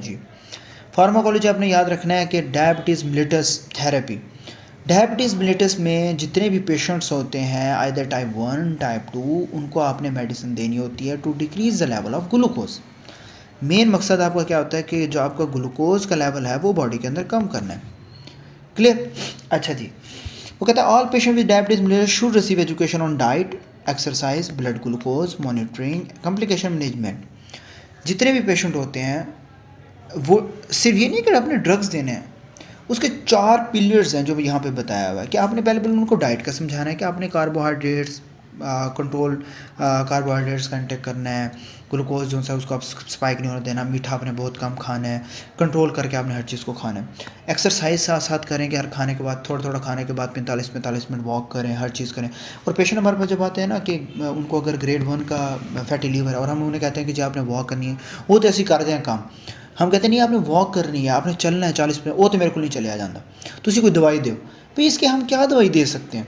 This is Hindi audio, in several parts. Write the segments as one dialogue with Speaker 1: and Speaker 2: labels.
Speaker 1: जी, फार्माकोलॉजी आपने याद रखना है कि डायबिटीज़ मिलिटस थेरेपी। डायबिटीज़ मिलिटस में जितने भी पेशेंट्स होते हैं आइदर टाइप 1 टाइप 2, उनको आपने मेडिसिन देनी होती है to decrease the level of glucose. Main मकसद आपका क्या होता है कि जो आपका ग्लूकोज का लेवल है वो बॉडी के अंदर कम करना है। क्लियर? अच्छा जी, वो कहता है all patient with diabetes मिलिटस should receive education on diet, exercise, blood glucose monitoring, complication management. जितने भी पेशेंट होते हैं वो सिर्फ ये नहीं कि आपने ड्रग्स देने हैं, उसके 4 पिलर्स हैं जो यहाँ पे बताया हुआ है कि आपने पहले उनको डाइट का समझाना है कि आपने कार्बोहाइड्रेट्स कंट्रोल कार्बोहाइड्रेट्स का इंटेक करना है, ग्लूकोज जो है उसको आप स्पाइक नहीं होने देना, मीठा आपने बहुत कम खाना है, कंट्रोल करके आपने हर चीज़ को खाना है। एक्सरसाइज साथ साथ करें कि हर खाने के बाद थोड़ा थोड़ा खाने के बाद 45 मिनट वॉक करें, हर चीज़ करें। और पेशेंट हमारे पास जब आते हैं ना कि उनको अगर ग्रेड 1 का फैटी लीवर है और हम उन्हें कहते हैं कि जी आपने वॉक करनी है, वो तो ऐसे करते हैं काम। हम कहते नहीं आपने वॉक करनी है, आपने चलना है 40 मिनट, वो तो मेरे को नहीं चलिया जाता, तो उसी कोई दवाई दो। तो इसके हम क्या दवाई दे सकते हैं?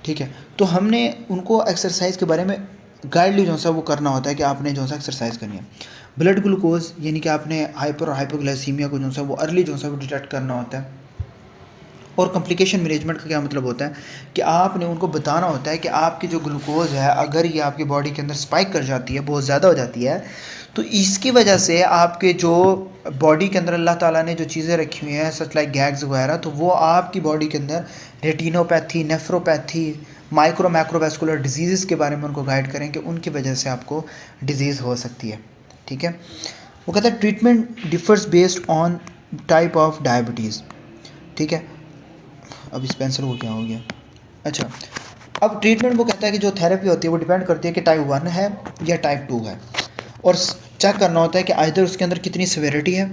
Speaker 1: ठीक है, तो हमने उनको एक्सरसाइज के बारे में गाइडली जो सा वो करना होता है कि आपने जो सा एक्सरसाइज करनी है। ब्लड ग्लूकोज यानी कि आपने हाइपर और हाइपोग्लाइसीमिया को जो सा वो अर्ली जो सा वो डिटेक्ट करना होता है। और कॉम्प्लिकेशन मैनेजमेंट का क्या मतलब होता है कि आपने उनको बताना होता है कि आपकी जो ग्लूकोज है अगर ये आपकी बॉडी के अंदर स्पाइक कर जाती है, बहुत ज़्यादा हो जाती है, तो इसकी वजह से आपके जो बॉडी के अंदर अल्लाह ताला ने जो चीज़ें रखी हुई हैं सच लाइक गैग्स वगैरह, तो वो आपकी बॉडी के अंदर retinopathy, nephropathy, micro macrovascular disease के बारे में उनको गाइड करें कि उनकी वजह से आपको डिजीज़ हो सकती है। ठीक है, वो कहता है treatment differs based on type of diabetes. ठीक है, अब इस पेंसिल को क्या हो गया? अच्छा, अब ट्रीटमेंट वो कहता है कि जो थेरेपी होती है वो डिपेंड करती है कि टाइप 1 है या टाइप 2 है, और चेक करना होता है कि आइदर उसके अंदर कितनी सिवियरिटी है,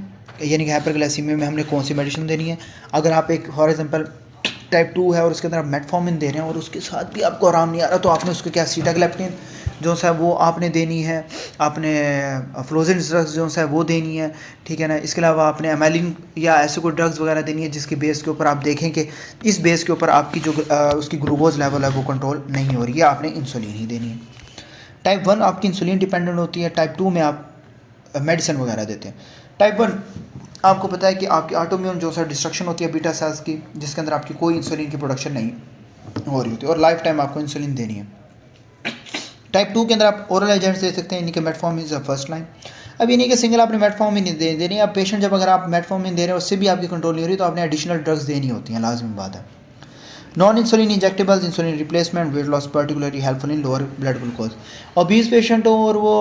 Speaker 1: यानी कि हाइपरग्लाइसीमिया में हमने कौन सी मेडिसिन देनी है। अगर आप एक फॉर एग्जांपल टाइप 2 है और उसके अंदर आप मेटफॉर्मिन दे रहे हैं और उसके साथ भी आपको आराम नहीं आ रहा, तो आपने उसको क्या सीटाग्लेप्टिन जो सा वो आपने देनी है, आपने फ्लोजिन ड्रग्स जो सा वो देनी है। ठीक है ना, इसके अलावा आपने एमेलिन या ऐसे कोई ड्रग्स वगैरह देनी है जिसकी बेस के ऊपर आप देखें कि इस बेस के ऊपर आपकी जो उसकी ग्लूकोज लेवल है वो कंट्रोल नहीं हो रही है, आपने इंसुलिन ही देनी है। टाइप 1 आपकी इंसुलिन डिपेंडेंट होती है, टाइप 2 में आप मेडिसिन वगैरह देते हैं। टाइप 1 आपको पता है कि आपकी ऑटोम्यून जो सा डिस्ट्रक्शन होती है बीटा सेल्स की, जिसके अंदर आपकी कोई इंसुलिन की प्रोडक्शन नहीं हो रही होती और लाइफ टाइम आपको इंसुलिन देनी है। टाइप 2 के अंदर आप ओरल एजेंट्स दे सकते हैं, यानी कि metformin is the first line. अब ये नहीं कि सिंगल आपने मेटफॉर्मिन दे देनी है, अब पेशेंट जब अगर आप मेटफॉर्मिन दे रहे हैं उससे भी आपकी कंट्रोल नहीं हो रही, तो आपने एडिशनल ड्रग्स देनी होती हैं, लाजमी बात है। Non insulin injectables, insulin replacement, weight loss particularly helpful in lower blood glucose. Obese patient हो और वो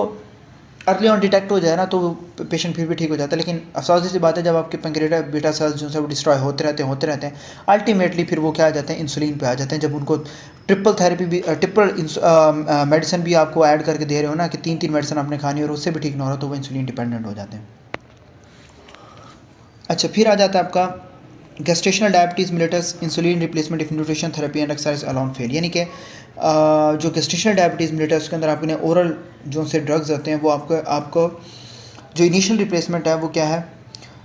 Speaker 1: अर्ली ऑन डिटेक्ट हो जाए ना तो पेशेंट फिर भी ठीक हो जाता है, लेकिन अफसोस सी बात है जब आपके पैंक्रियाटिक बीटा सेल्स जो है वो डिस्ट्रॉय होते रहते हैं, अल्टीमेटली फिर वो क्या आ जाते हैं, इंसुलिन पे आ जाते हैं। जब उनको ट्रिपल थेरेपी भी ट्रिपल मेडिसिन भी आपको ऐड करके दे रहे हो ना कि 3 मेडिसिन आपने खानी और उससे भी ठीक ना हो रहा, तो वो इंसुलिन डिपेंडेंट हो जाते हैं। अच्छा, फिर आ जाता है आपका gestational diabetes मिलिटस, insulin replacement if nutrition therapy and exercise alone fail. यानी कि जो गेस्टेशनल डायबिटीज़ मिलिटस उसके अंदर आपने ओरल जो से ड्रग्स होते हैं वो आपको जो इनिशियल रिप्लेसमेंट है वो क्या है,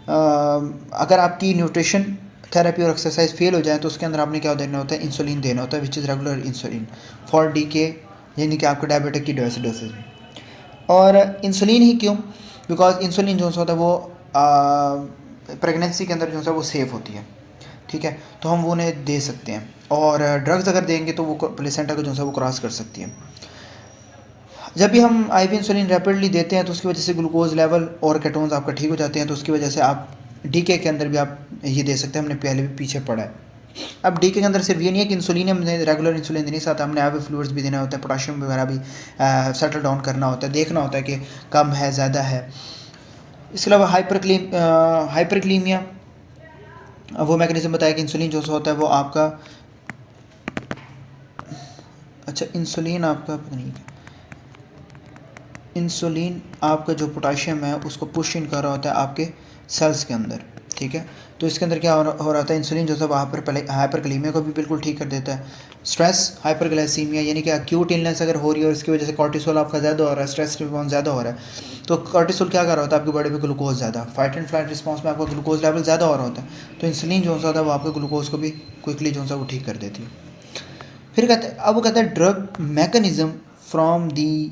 Speaker 1: अगर आपकी न्यूट्रिशन थेरेपी और एक्सरसाइज फेल हो जाए तो उसके अंदर आपने क्या देना होता है, इंसुलिन देना होता है, which is regular insulin for D के, यानी कि आपको डायबिटिक की डोसेज में। और इंसुलिन ही क्यों? बिकॉज इंसुलिन जो होता है वो प्रेगनेंसी के अंदर जो है वो सेफ़ होती है। ठीक है, तो हम वो उन्हें दे सकते हैं, और ड्रग्स अगर देंगे तो वो प्लेसेंटा को जो है वो क्रॉस कर सकती है। जब भी हम IV इंसुलिन रैपिडली देते हैं तो उसकी वजह से ग्लूकोज लेवल और केटोन्स आपका ठीक हो जाते हैं, तो उसकी वजह से आप DK के अंदर भी आप ये दे सकते हैं, हमने पहले भी पीछे पढ़ा है। अब DK के अंदर सिर्फ ये नहीं है कि इंसुलिन हमने रेगुलर इंसुलिन देने साथ हमने IV फ्लूइड्स भी देना होता है, पोटाशियम वगैरह भी सेटल डाउन करना होता है, देखना होता है कि कम है ज़्यादा है। इसके अलावा हाइपरक्लीमिया, वो मैकेनिज्म बताया कि इंसुलिन जो होता है वो आपका, अच्छा इंसुलिन आपका पता नहीं, इंसुलिन आपका जो पोटाशियम है उसको पुश इन कर रहा होता है आपके सेल्स के अंदर। ठीक है, तो इसके अंदर क्या हो रहा था, इंसुलिन जो है हाइपरक्लीमिया को भी बिल्कुल ठीक कर देता है। स्ट्रेस हाइपरग्लाइसीमिया, यानी कि एक्यूट इलनेस अगर हो रही है और इसकी वजह से कॉर्टिसोल आपका ज़्यादा हो रहा है, स्ट्रेस रिस्पॉन्स ज़्यादा हो रहा है, तो कॉर्टिसोल क्या कर रहा होता है आपकी बॉडी में ग्लूकोज ज़्यादा, फाइट एंड फ्लाइट रिस्पॉन्स में आपका ग्लूकोज लेवल ज़्यादा हो रहा होता है, तो इंसुलिन जो होता है वो आपके ग्लूकोज को भी क्विकली जो है वो ठीक कर देती है। फिर कहते हैं, अब वो कहता है drug mechanism from the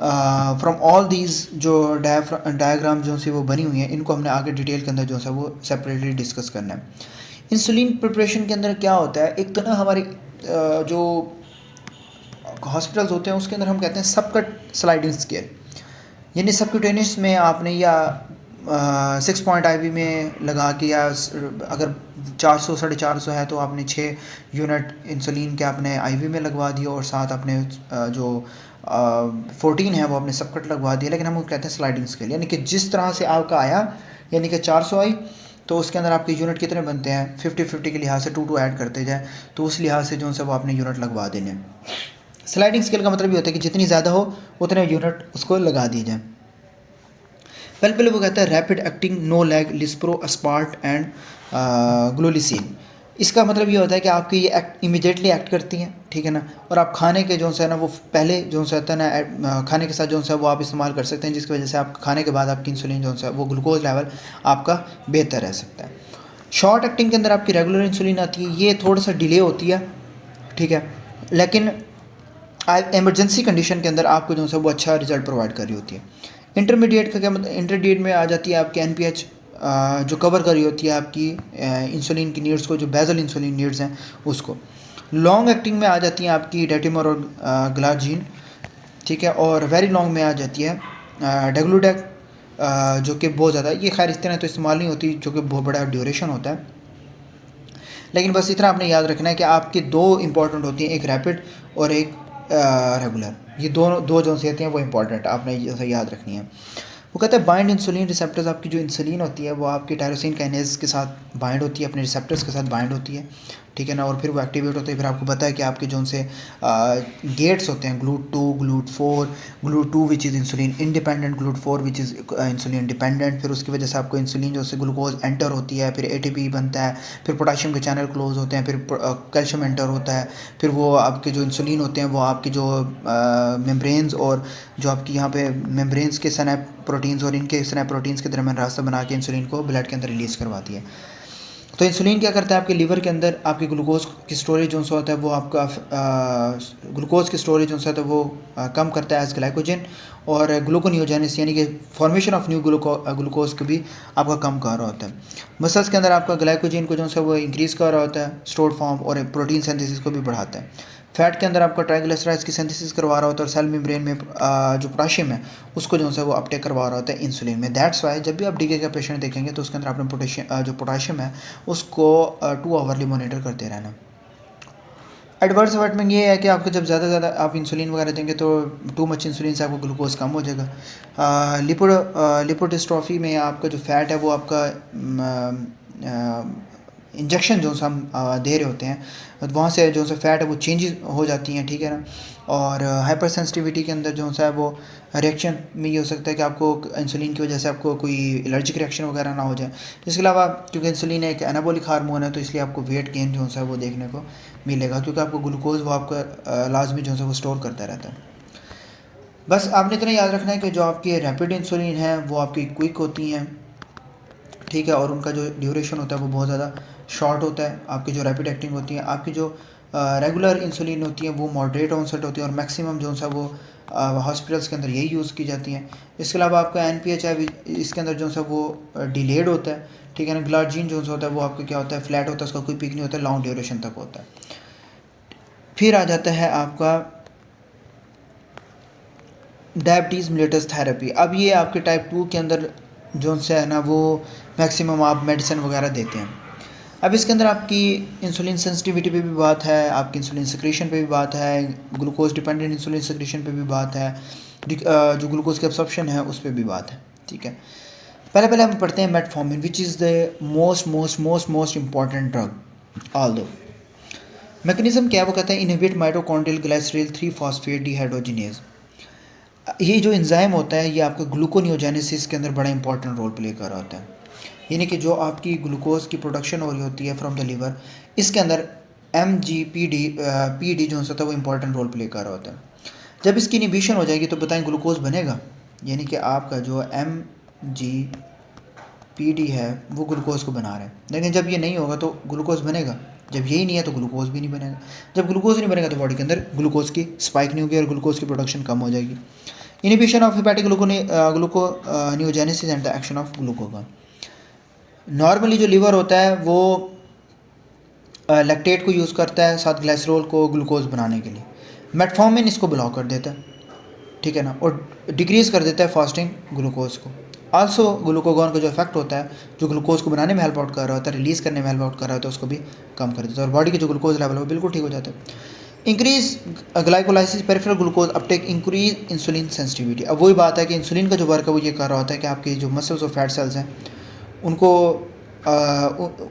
Speaker 1: from all these जो डायग्राम जो सी वो बनी हुई हैं, इनको हमने आगे डिटेल के अंदर जो सा वो सेपरेटली डिस्कस करना है। इंसुलिन प्रिपरेशन के अंदर क्या होता है, एक तो ना हमारे जो हॉस्पिटल्स होते हैं उसके अंदर हम कहते हैं सबकट स्लाइडिंग स्केल, यानी सबक्यूटेनियस में आपने या 6 पॉइंट IV में लगा के, या अगर 400 450 है तो आपने 6 यूनिट इंसुलिन के आपने IV में लगवा दिया, और साथ आपने जो 14 है वो आपने सबकट लगवा दिया। लेकिन हम वो कहते हैं स्लाइडिंग स्केल, यानी कि जिस तरह से आपका आया, यानी कि 400 आई तो उसके अंदर आपके यूनिट कितने बनते हैं, 50-50 के लिहाज से 2 ऐड करते जाए, तो उस लिहाज से जो है वो आपने यूनिट लगवा देने। स्लाइडिंग स्केल का मतलब ये होता है कि जितनी ज़्यादा हो उतने यूनिट उसको लगा दिए जाए। पहले वो कहता है rapid acting no lag lispro aspart and glulisine. इसका मतलब ये होता है कि आपकी ये इमीडिएटली एक्ट करती हैं, ठीक है ना, और आप खाने के जो है ना वो पहले जो है ना खाने के साथ जो है वो आप इस्तेमाल कर सकते हैं, जिसकी वजह से आप खाने के बाद आपकी इंसुलिन जो है वो ग्लूकोज लेवल आपका बेहतर रह सकता है। शॉर्ट एक्टिंग के अंदर आपकी रेगुलर इंसुलिन आती है, ये थोड़ा सा डिले होती है, ठीक है, लेकिन एमरजेंसी कंडीशन के अंदर आपको जो है वो अच्छा रिजल्ट प्रोवाइड कर रही होती है। इंटरमीडिएट का क्या मतलब, इंटरमीडिएट में आ जाती है आपकी NPH जो कवर कर रही होती है आपकी इंसुलिन की नीड्स को, जो बेजल इंसुलिन नीड्स हैं उसको। लॉन्ग एक्टिंग में आ जाती हैं आपकी डेटिमर और ग्लार्जिन, ठीक है, और वेरी लॉन्ग में आ जाती है डेग्लूडेक, जो कि बहुत ज़्यादा, ये खैर इस तरह तो इस्तेमाल नहीं होती, जो कि बहुत बड़ा ड्यूरेशन होता है। लेकिन बस इतना आपने याद रखना है कि आपकी 2 इंपॉर्टेंट होती हैं, एक रैपिड और एक रेगुलर। ये दो जो सी होती हैं वो इंपॉर्टेंट आपने जैसे याद रखनी है। वो कहते हैं बाइंड इंसुलिन रिसेप्टर्स, आपकी जो इंसुलिन होती है वो आपकी टायरोसिन काइनेज के साथ बाइंड होती है, अपने रिसेप्टर्स के साथ बाइंड होती है, ठीक है ना, और फिर वो एक्टिवेट होते हैं। फिर आपको पता है कि आपके जो उनसे गेट्स होते हैं, GLUT2 GLUT4, GLUT2 which is insulin independent, GLUT4 which is insulin dependent. फिर उसकी वजह से आपको इंसुलिन जो से ग्लूकोज एंटर होती है, फिर ATP बनता है, फिर पोटाशियम के चैनल क्लोज होते हैं, फिर कैल्शियम एंटर होता है, फिर वो आपके जो इंसुलिन होते हैं वो आपकी जो मेम्ब्रेन्स और जो आपकी यहाँ पे मेम्ब्रेन्स के स्नैप प्रोटीन्स और इनके स्नैप प्रोटीन्स के दरमियान रास्ता बना के इंसुलिन को ब्लड के अंदर रिलीज़ करवाती है। तो इंसुलिन क्या करता है, आपके लीवर के अंदर आपकी ग्लूकोज की स्टोरेज जो सा होता है वो आपका ग्लूकोज की स्टोरेज जो सा होता है वो कम करता है एज ग्लाइकोजन, और ग्लूकोनियोजेनेसिस यानी कि फॉर्मेशन ऑफ न्यू ग्लूकोज को भी आपका कम कर रहा होता है। मसल्स के अंदर आपका ग्लाइकोजन को जो सा वो इंक्रीज़ कर रहा होता है स्टोर्ड फॉर्म, और प्रोटीन सिंथेसिस को भी बढ़ाता है। फैट के अंदर आपका ट्राइग्लिसराइड्स की सिंथेसिस करवा रहा होता है, और सेल मेम्ब्रेन में जो पोटेशियम है उसको जो है वो अपटेक करवा रहा होता है इंसुलिन में। दैट्स वाई जब भी आप DK का पेशेंट देखेंगे तो उसके अंदर आपने पोटेशियम है उसको 2 आवरली मॉनिटर करते रहना। एडवर्स इफेक्ट में ये है कि आपको जब ज़्यादा आप इंसुलिन वगैरह देंगे तो टू मच इंसुलिन से आपको ग्लूकोज कम हो जाएगा। लिपोडिस्ट्रॉफी में आपका जो फैट है वो आपका इंजेक्शन जो सा हम दे रहे होते हैं वहाँ से जो सा फैट है वो चेंजेस हो जाती हैं, ठीक है ना। और हाइपर सेंसिटिविटी के अंदर जो सा है वो रिएक्शन में ये हो सकता है कि आपको इंसुलिन की वजह से आपको कोई एलर्जिक रिएक्शन वगैरह ना हो जाए। इसके अलावा क्योंकि इंसुलिन एक एनाबॉलिक हार्मोन है तो इसलिए आपको वेट गेन जो है वो देखने को मिलेगा, क्योंकि आपको ग्लूकोज वो आपका लाजमी जो है वो स्टोर करता रहता है। बस आपने इतना याद रखना है कि जो आपकी रैपिड इंसुलिन है वो आपकी क्विक होती हैं, ठीक है, और उनका जो ड्यूरेशन होता है वो बहुत ज़्यादा शॉर्ट होता है। आपकी जो रैपिड एक्टिंग होती है, आपकी जो रेगुलर इंसुलिन होती है वो मॉडरेट ऑनसेट होती है, और मैक्सिमम जो सा वो हॉस्पिटल्स के अंदर यही यूज़ की जाती हैं। इसके अलावा आपका NPH है इसके अंदर जो सा वो डिलेड होता है, ठीक है ना। ग्लार्जिन जो होता है वो आपका क्या होता है, फ्लैट होता है, उसका कोई पीक नहीं होता है, लॉन्ग ड्यूरेशन तक होता है। फिर आ जाता है आपका डायबिटीज़ मिलेटस थेरेपी। अब ये आपके टाइप 2 के अंदर जो से है ना वो मैक्सिमम आप मेडिसिन वगैरह देते हैं। अब इसके अंदर आपकी इंसुलिन सेंसिटिविटी पे भी बात है, आपकी इंसुलिन सिक्रीशन पे भी बात है, ग्लूकोज डिपेंडेंट इंसुलिन सिक्रीशन पे भी बात है, जो ग्लूकोज की एब्सॉर्प्शन है उस पर भी बात है, ठीक है। पहले हम पढ़ते हैं metformin which is the most important drug all दो। मैकेनिज्म क्या है, वो कहते हैं inhibit mitochondrial glycerol 3 phosphate dehydrogenase. ये जो एंजाइम होता है ये आपका ग्लूकोनियोजेनेसिस के अंदर बड़ा इंपॉर्टेंट रोल प्ले कर रहा होता है, यानी कि जो आपकी ग्लूकोज की प्रोडक्शन हो रही होती है फ्रॉम द लीवर, इसके अंदर MGPD जो होता है वो इंपॉर्टेंट रोल प्ले कर रहा होता है। जब इसकी इनिबिशन हो जाएगी तो बताएं ग्लूकोज बनेगा, यानी कि आपका जो MGPD है वो ग्लूकोज को बना रहा है। लेकिन जब ये नहीं होगा तो ग्लूकोज बनेगा, जब यही नहीं है तो ग्लूकोज भी नहीं बनेगा। जब ग्लूकोज नहीं बनेगा तो बॉडी के अंदर ग्लूकोज की स्पाइक नहीं होगी और ग्लूकोज की प्रोडक्शन कम हो जाएगी। Inhibition of hepatic gluconeogenesis and the action of glucagon. Normally जो लीवर होता है वो लैक्टेट को यूज़ करता है साथ ग्लाइसरोल को ग्लूकोज बनाने के लिए। मेटफॉर्मिन इसको ब्लॉक कर देता है, ठीक है ना, और डिक्रीज़ कर देता है फास्टिंग ग्लूकोज को। आल्सो ग्लूकागॉन का जो इफेक्ट होता है, जो ग्लूकोज को बनाने में हेल्प आउट कर रहा होता है, रिलीज़ करने में हेल्प आउट कर रहा होता है, उसको भी कम कर देता है और बॉडी के जो ग्लूकोज लेवल है वो बिल्कुल ठीक हो जाता है। Increase glycolysis peripheral glucose Uptake, increase insulin sensitivity. अब वही बात है कि इंसुलिन का जो वर्क है वो ये कर रहा होता है कि आपकी जो मसल्स और फैट सेल्स हैं उनको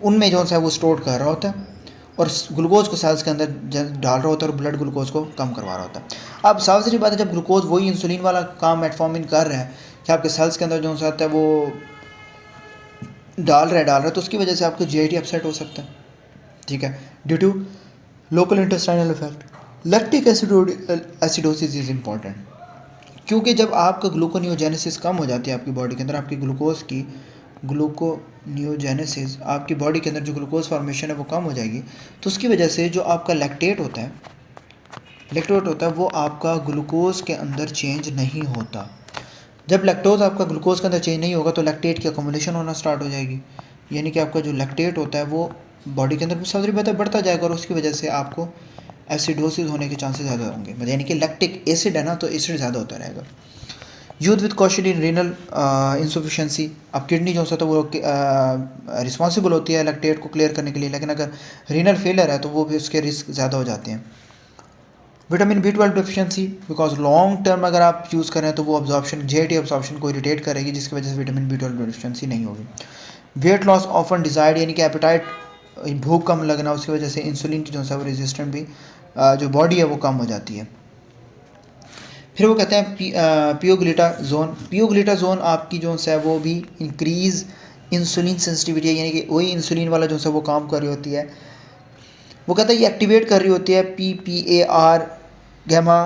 Speaker 1: उनमें जो है वो स्टोर कर रहा होता है और ग्लूकोज को सेल्स के अंदर डाल रहा होता है और ब्लड ग्लूकोज को कम करवा रहा होता है। अब साफ सी बात है, जब ग्लूकोज वही इंसुलिन वाला काम मेटफॉर्मिन कर रहा है कि आपके सेल्स के अंदर जो होता है वो डाल रहा है तो उसकी वजह से आपको जीआईटी अपसेट हो सकता है, ठीक है, due to local intestinal effect. Lactic acidosis is important, क्योंकि जब आपका ग्लूकोनियोजेनेसिस कम हो जाती है आपकी बॉडी के अंदर, आपकी ग्लूकोज की ग्लूकोनियोजेनेसिस, आपकी बॉडी के अंदर जो ग्लूकोज फॉर्मेशन है वो कम हो जाएगी, तो उसकी वजह से जो आपका लैक्टेट होता है वो आपका ग्लूकोज के अंदर चेंज नहीं होता। जब लैक्टोज आपका ग्लूकोज के अंदर चेंज नहीं होगा तो लैक्टेट की अकोमोडेशन होना स्टार्ट हो जाएगी, यानी कि आपका जो लैक्टेट होता है वो बॉडी के अंदर सबसे बेहतर बढ़ता जाएगा और उसकी वजह से आपको एसिडोसिस होने के चांसेस ज़्यादा होंगे, यानी कि लैक्टिक एसिड है ना, तो एसिड ज़्यादा होता रहेगा। Youth with caution in renal insufficiency. अब किडनी जो होता है वो रिस्पॉन्सिबल होती है लैक्टेट को क्लियर करने के लिए, लेकिन अगर रीनल फेलियर है तो वो भी उसके रिस्क ज़्यादा हो जाते हैं। Vitamin B12 deficiency, because long term अगर आप यूज़ करें तो वो अब्जॉर्प्शन जेटी अब्जॉर्प्शन को इरिटेट करेगी, जिसकी वजह से विटामिन B12 डिफिशिएंसी नहीं होगी। वेट लॉस ऑफन डिजायर्ड, यानी कि एपेटाइट, भूख कम लगना, उसकी वजह से इंसुलिन की जो है वो रेजिस्टेंट भी जो बॉडी है वो कम हो जाती है। फिर वो कहते हैं पियोग्लिटाजोन आपकी जो है वो भी इंक्रीज इंसुलिन सेंसिटिविटी है, यानी कि वही इंसुलिन वाला जो है वो काम कर रही होती है। वो कहता है ये एक्टिवेट कर रही होती है PPAR गैमा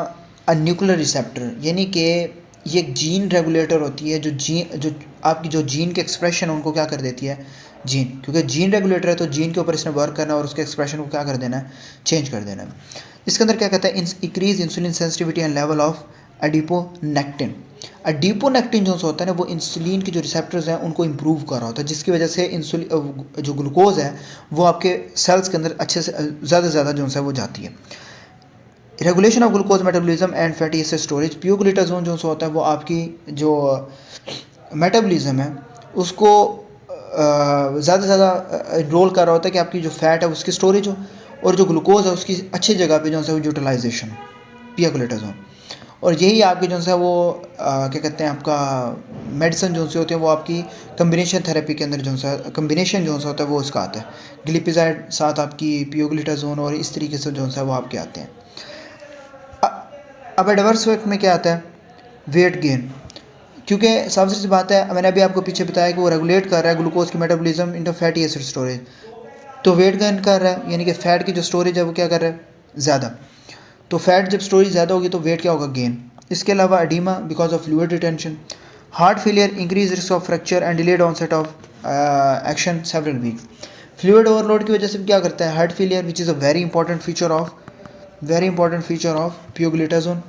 Speaker 1: न्यूक्लियर रिसेप्टर, यानी कि ये एक जीन रेगुलेटर होती है, जो आपकी जो जीन के एक्सप्रेशन है उनको क्या कर देती है, जीन, क्योंकि जीन रेगुलेटर है तो जीन के ऊपर इसने वर्क करना है और उसके एक्सप्रेशन को क्या कर देना है, चेंज कर देना है। इसके अंदर क्या कहता है, increase insulin sensitivity and level of adiponectin. Adiponectin जो होता है ना वो इंसुलिन के जो रिसेप्टर्स हैं उनको इम्प्रूव कर रहा होता है, जिसकी वजह से इंसुलिन जो ग्लूकोज है वो आपके सेल्स के अंदर अच्छे से ज़्यादा से ज़्यादा जो है वो जाती है। Regulation of glucose metabolism and fatty acid storage. Pioglitazone जो होता है वो आपकी जो मेटाबॉलिज्म है उसको ज़्यादा से ज़्यादा रोल कर रहा होता है कि आपकी जो फैट है उसकी स्टोरेज हो और जो ग्लूकोज है उसकी अच्छी जगह पे जो है वो यूटिलाइजेशन, पियोग्लिटाजोन। और यही आपकी जो है वो क्या कहते हैं, आपका मेडिसिन जो से होती है वो आपकी कम्बिनेशन थेरेपी के अंदर जो है कम्बिनेशन जो होता है वो उसका आता है, ग्लिपिजाइड साथ आपकी पियोग्लिटाजोन और इस तरीके से जो है वो आपके आते हैं। अब एडवर्स इफेक्ट में क्या आता है, वेट गेन, क्योंकि सबसे सी बात है, मैंने अभी आपको पीछे बताया कि वो रेगुलेट कर रहा है ग्लूकोज की metabolism into fatty acid storage, तो वेट गेन कर रहा है, यानी कि फैट की जो स्टोरेज है वो क्या कर रहा है, ज़्यादा, तो फैट जब स्टोरेज ज़्यादा होगी तो वेट क्या होगा, गेन। इसके अलावा oedema because of fluid retention, heart failure, increase risk of fracture and delayed onset of action several weeks. Fluid overload की वजह से क्या करता है, heart failure which is a very important feature of pioglitazone,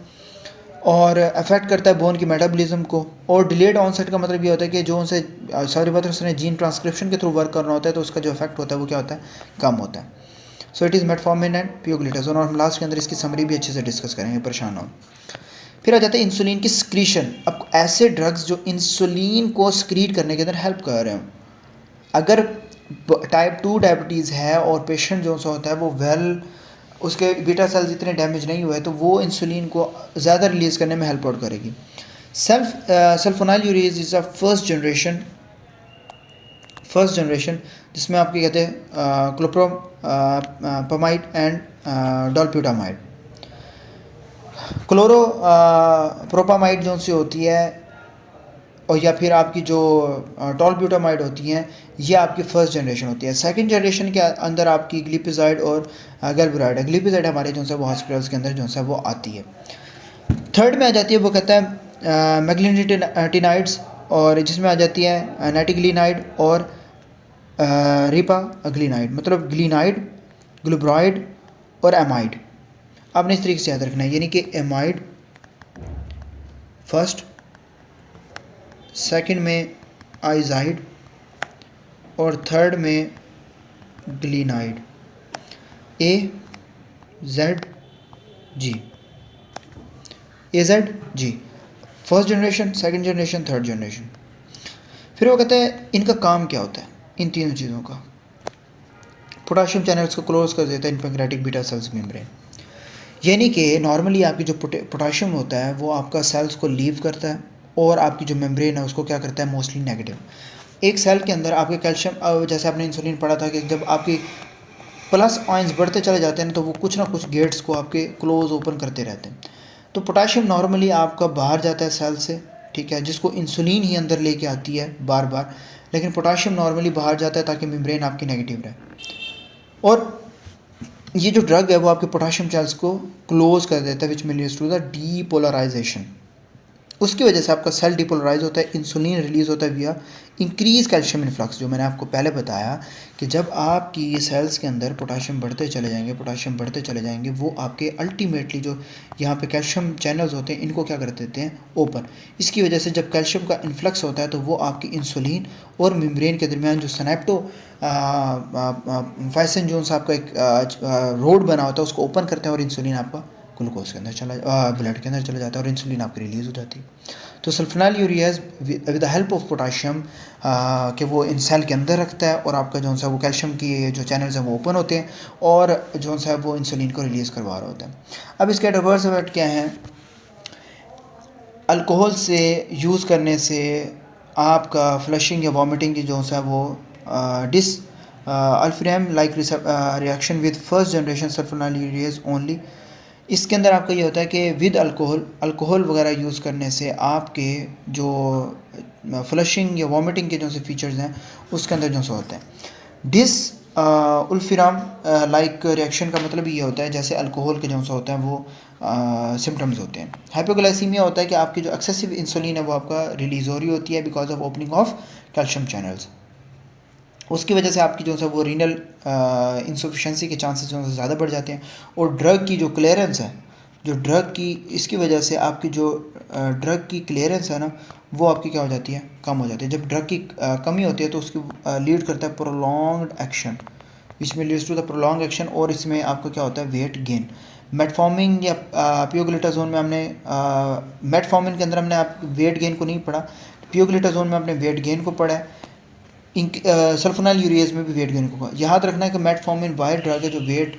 Speaker 1: और अफेक्ट करता है बोन की मेटाबॉलिज्म को। और डिलेड ऑनसेट का मतलब ये होता है कि जो उनसे सारी बात उसने जीन ट्रांसक्रिप्शन के थ्रू वर्क करना होता है तो उसका जो इफेक्ट होता है वो क्या होता है, कम होता है। So it is metformin and pioglitazone, और हम लास्ट के अंदर इसकी समरी भी अच्छे से डिस्कस करेंगे, परेशान हो। फिर आ जाता है इंसुलिन की स्क्रीशन। अब ऐसे ड्रग्स जो इंसुलिन को स्क्रीट करने के अंदर हेल्प कर रहे हैं, अगर टाइप 2 डायबिटीज़ है और पेशेंट जो होता है वो उसके बीटा सेल्स इतने डैमेज नहीं हुए तो वो इंसुलिन को ज़्यादा रिलीज़ करने में हेल्प आउट करेगी। सल्फोनाइलयूरेज इज़ अ फर्स्ट जनरेशन जिसमें आपके कहते हैं क्लोप्रोपामाइड एंड डोलप्यूटामाइड। प्रोपामाइड जो सी होती है और या फिर आपकी जो टॉलब्यूटामाइड होती हैं ये आपकी फर्स्ट जनरेशन होती है। सेकंड जनरेशन के अंदर आपकी ग्लिपिजाइड और गैल्बुराइड है। ग्लिपिजाइड हमारे जो है वो हॉस्पिटल्स के अंदर जो है वो आती है। थर्ड में आ जाती है वो कहता है मैग्नीटिनाइड्स, और जिसमें आ जाती है नाइटिग्लिनाइड और रिपाग्लिनाइड, मतलब ग्लिनाइड, ग्लूब्राइड और एमाइड। आपने इस तरीके से याद रखना है, यानी कि एमाइड फर्स्ट, सेकंड में आइजाइड और थर्ड में glinide, A Z G, A Z G, first generation, second generation, third generation. फिर वो कहते हैं इनका काम क्या होता है इन तीनों चीज़ों का। पोटाशियम चैनल्स को क्लोज कर देता है इन पैंक्रियाटिक बीटा सेल्स मेम्ब्रेन, यानी कि नॉर्मली आपकी जो पोटाशियम होता है वो आपका सेल्स को लीव करता है और आपकी जो मेम्ब्रेन है उसको क्या करता है, मोस्टली नेगेटिव। एक सेल के अंदर आपके कैल्शियम, जैसे आपने इंसुलिन पढ़ा था कि जब आपकी प्लस आयंस बढ़ते चले जाते हैं तो वो कुछ ना कुछ गेट्स को आपके क्लोज ओपन करते रहते हैं। तो पोटाशियम नॉर्मली आपका बाहर जाता है सेल से, ठीक है, जिसको इंसुलिन ही अंदर लेके आती है बार बार, लेकिन पोटाशियम नॉर्मली बाहर जाता है ताकि मेम्ब्रेन आपकी नेगेटिव रहे। और ये जो ड्रग है वो आपके पोटाशियम चैनल्स को क्लोज कर देता है, विच में लीड्स टू द डीपोलराइजेशन। उसकी वजह से आपका सेल डिपोलराइज होता है, इंसुलिन रिलीज होता है विया इंक्रीज कैल्शियम इनफ्लक्स। जो मैंने आपको पहले बताया कि जब आपकी सेल्स के अंदर पोटाशियम बढ़ते चले जाएंगे, पोटाशियम बढ़ते चले जाएंगे, वो आपके अल्टीमेटली जो यहाँ पे कैल्शियम चैनल्स होते हैं इनको क्या कर देते हैं, ओपन। इसकी वजह से जब कैल्शियम का इन्फ्लक्स होता है तो वो आपकी इंसुलिन और मेम्ब्रेन के दरमियान जो सनेप्टो फाइसन जोन्स आपका एक रोड बना होता है उसको ओपन करते हैं और इंसुलिन आपका ग्लूकोज के अंदर ब्लड के अंदर चला जाता है और इंसुलिन आपकी रिलीज़ हो जाती है। तो sulfonyl ureas with the help of potassium कि वो इन सेल के अंदर रखता है और आपका जो सा वो कैल्शियम की जो चैनल्स हैं वो ओपन होते हैं और जो सा वो इंसुलिन को रिलीज़ करवा रहा होता है। अब इसके एडवर्स इफेक्ट क्या हैं? अल्कोहल से यूज़ करने से आपका फ्लशिंग या वॉमिटिंग की जो सा वो disulfiram like reaction with first generation sulfonyl ureas only. इसके अंदर आपका ये होता है कि विद अल्कोहल वगैरह यूज़ करने से आपके जो फ्लशिंग या वॉमिटिंग के जो से फीचर्स हैं उसके अंदर जो से होते हैं। डिस उल्फिराम लाइक रिएक्शन का मतलब ये होता है जैसे अल्कोहल के जो से होते हैं वो सिम्टम्स होते हैं। हाइपोग्लाइसीमिया होता है कि आपकी जो एक्सेसिव इंसुलिन है वो आपका रिलीज़ हो रही होती है because of opening of calcium channels. उसकी वजह से आपकी जो है वो रीनल इंसफिशेंसी के चांसेस जो है ज़्यादा बढ़ जाते हैं। और ड्रग की जो क्लियरेंस है, जो ड्रग की, इसकी वजह से आपकी जो ड्रग की क्लियरेंस है ना वो आपकी क्या हो जाती है, कम हो जाती है। जब ड्रग की कमी होती है तो उसकी लीड करता है प्रोलॉन्ग्ड एक्शन, इसमें leads to the prolong action. और इसमें आपका क्या होता है, वेट गेन। मेटफॉर्मिन या पियोग्लिटाजोन में हमने मेटफॉर्मिन के अंदर हमने आप वेट गेन को नहीं पढ़ा, पियोग्लिटाजोन में हमने वेट गेन को पढ़ा है। सल्फोनाइल यूरियाज में भी वेट गेन को याद रखना है कि मेटफॉर्मिन वाइड ड्रग है जो वेट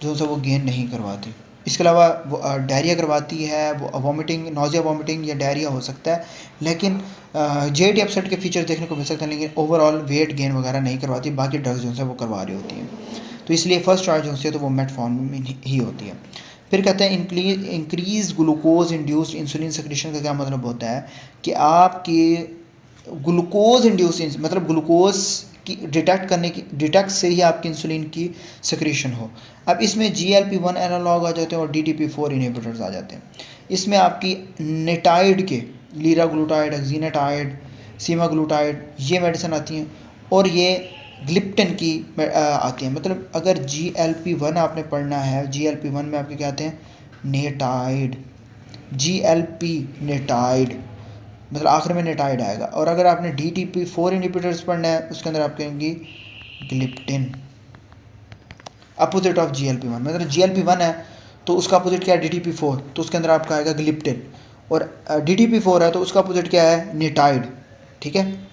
Speaker 1: जो है वो गेन नहीं करवाती। इसके अलावा वो डायरिया करवाती है, वो वॉमिटिंग, नोजिया वॉमिटिंग या डायरिया हो सकता है, लेकिन जेडी अपसेट के फीचर देखने को मिल सकते हैं, लेकिन ओवरऑल वेट गेन वगैरह नहीं करवाती। बाकी ड्रग्स जो है वो करवा रही होती हैं। तो इसलिए फर्स्ट चॉइस जो है तो वो मेटफॉर्मिन ही होती है। फिर कहते हैं increase glucose induced insulin secretion का क्या मतलब होता है कि आपकी ग्लूकोज इंड्यूस मतलब ग्लूकोज की डिटेक्ट से ही आपकी इंसुलिन की सेक्रेशन हो। अब इसमें GLP-1 एनालॉग आ जाते हैं और DDP-4 इनहिबिटर्स आ जाते हैं। इसमें आपकी नेटाइड के लीराग्लूटाइड, एक्जीनेटाइड, सीमाग्लूटाइड ये मेडिसिन आती हैं और ये ग्लिप्टिन की आती हैं। मतलब अगर GLP-1 आपने पढ़ना है, GLP-1 में आपके क्या आते हैं, नेटाइड, GLP नेटाइड, मतलब आखिर में नेटाइड आएगा। और अगर आपने DDP-4 इनहिबिटर्स पढ़ना है उसके अंदर आप कहेंगी ग्लिप्टिन, अपोजिट ऑफ GLP-1। मतलब GLP-1 है तो उसका अपोजिट क्या है, DDP-4, तो उसके अंदर आपका आएगा ग्लिप्टिन। और DDP-4 है तो उसका अपोजिट क्या है, नेटाइड। ठीक है।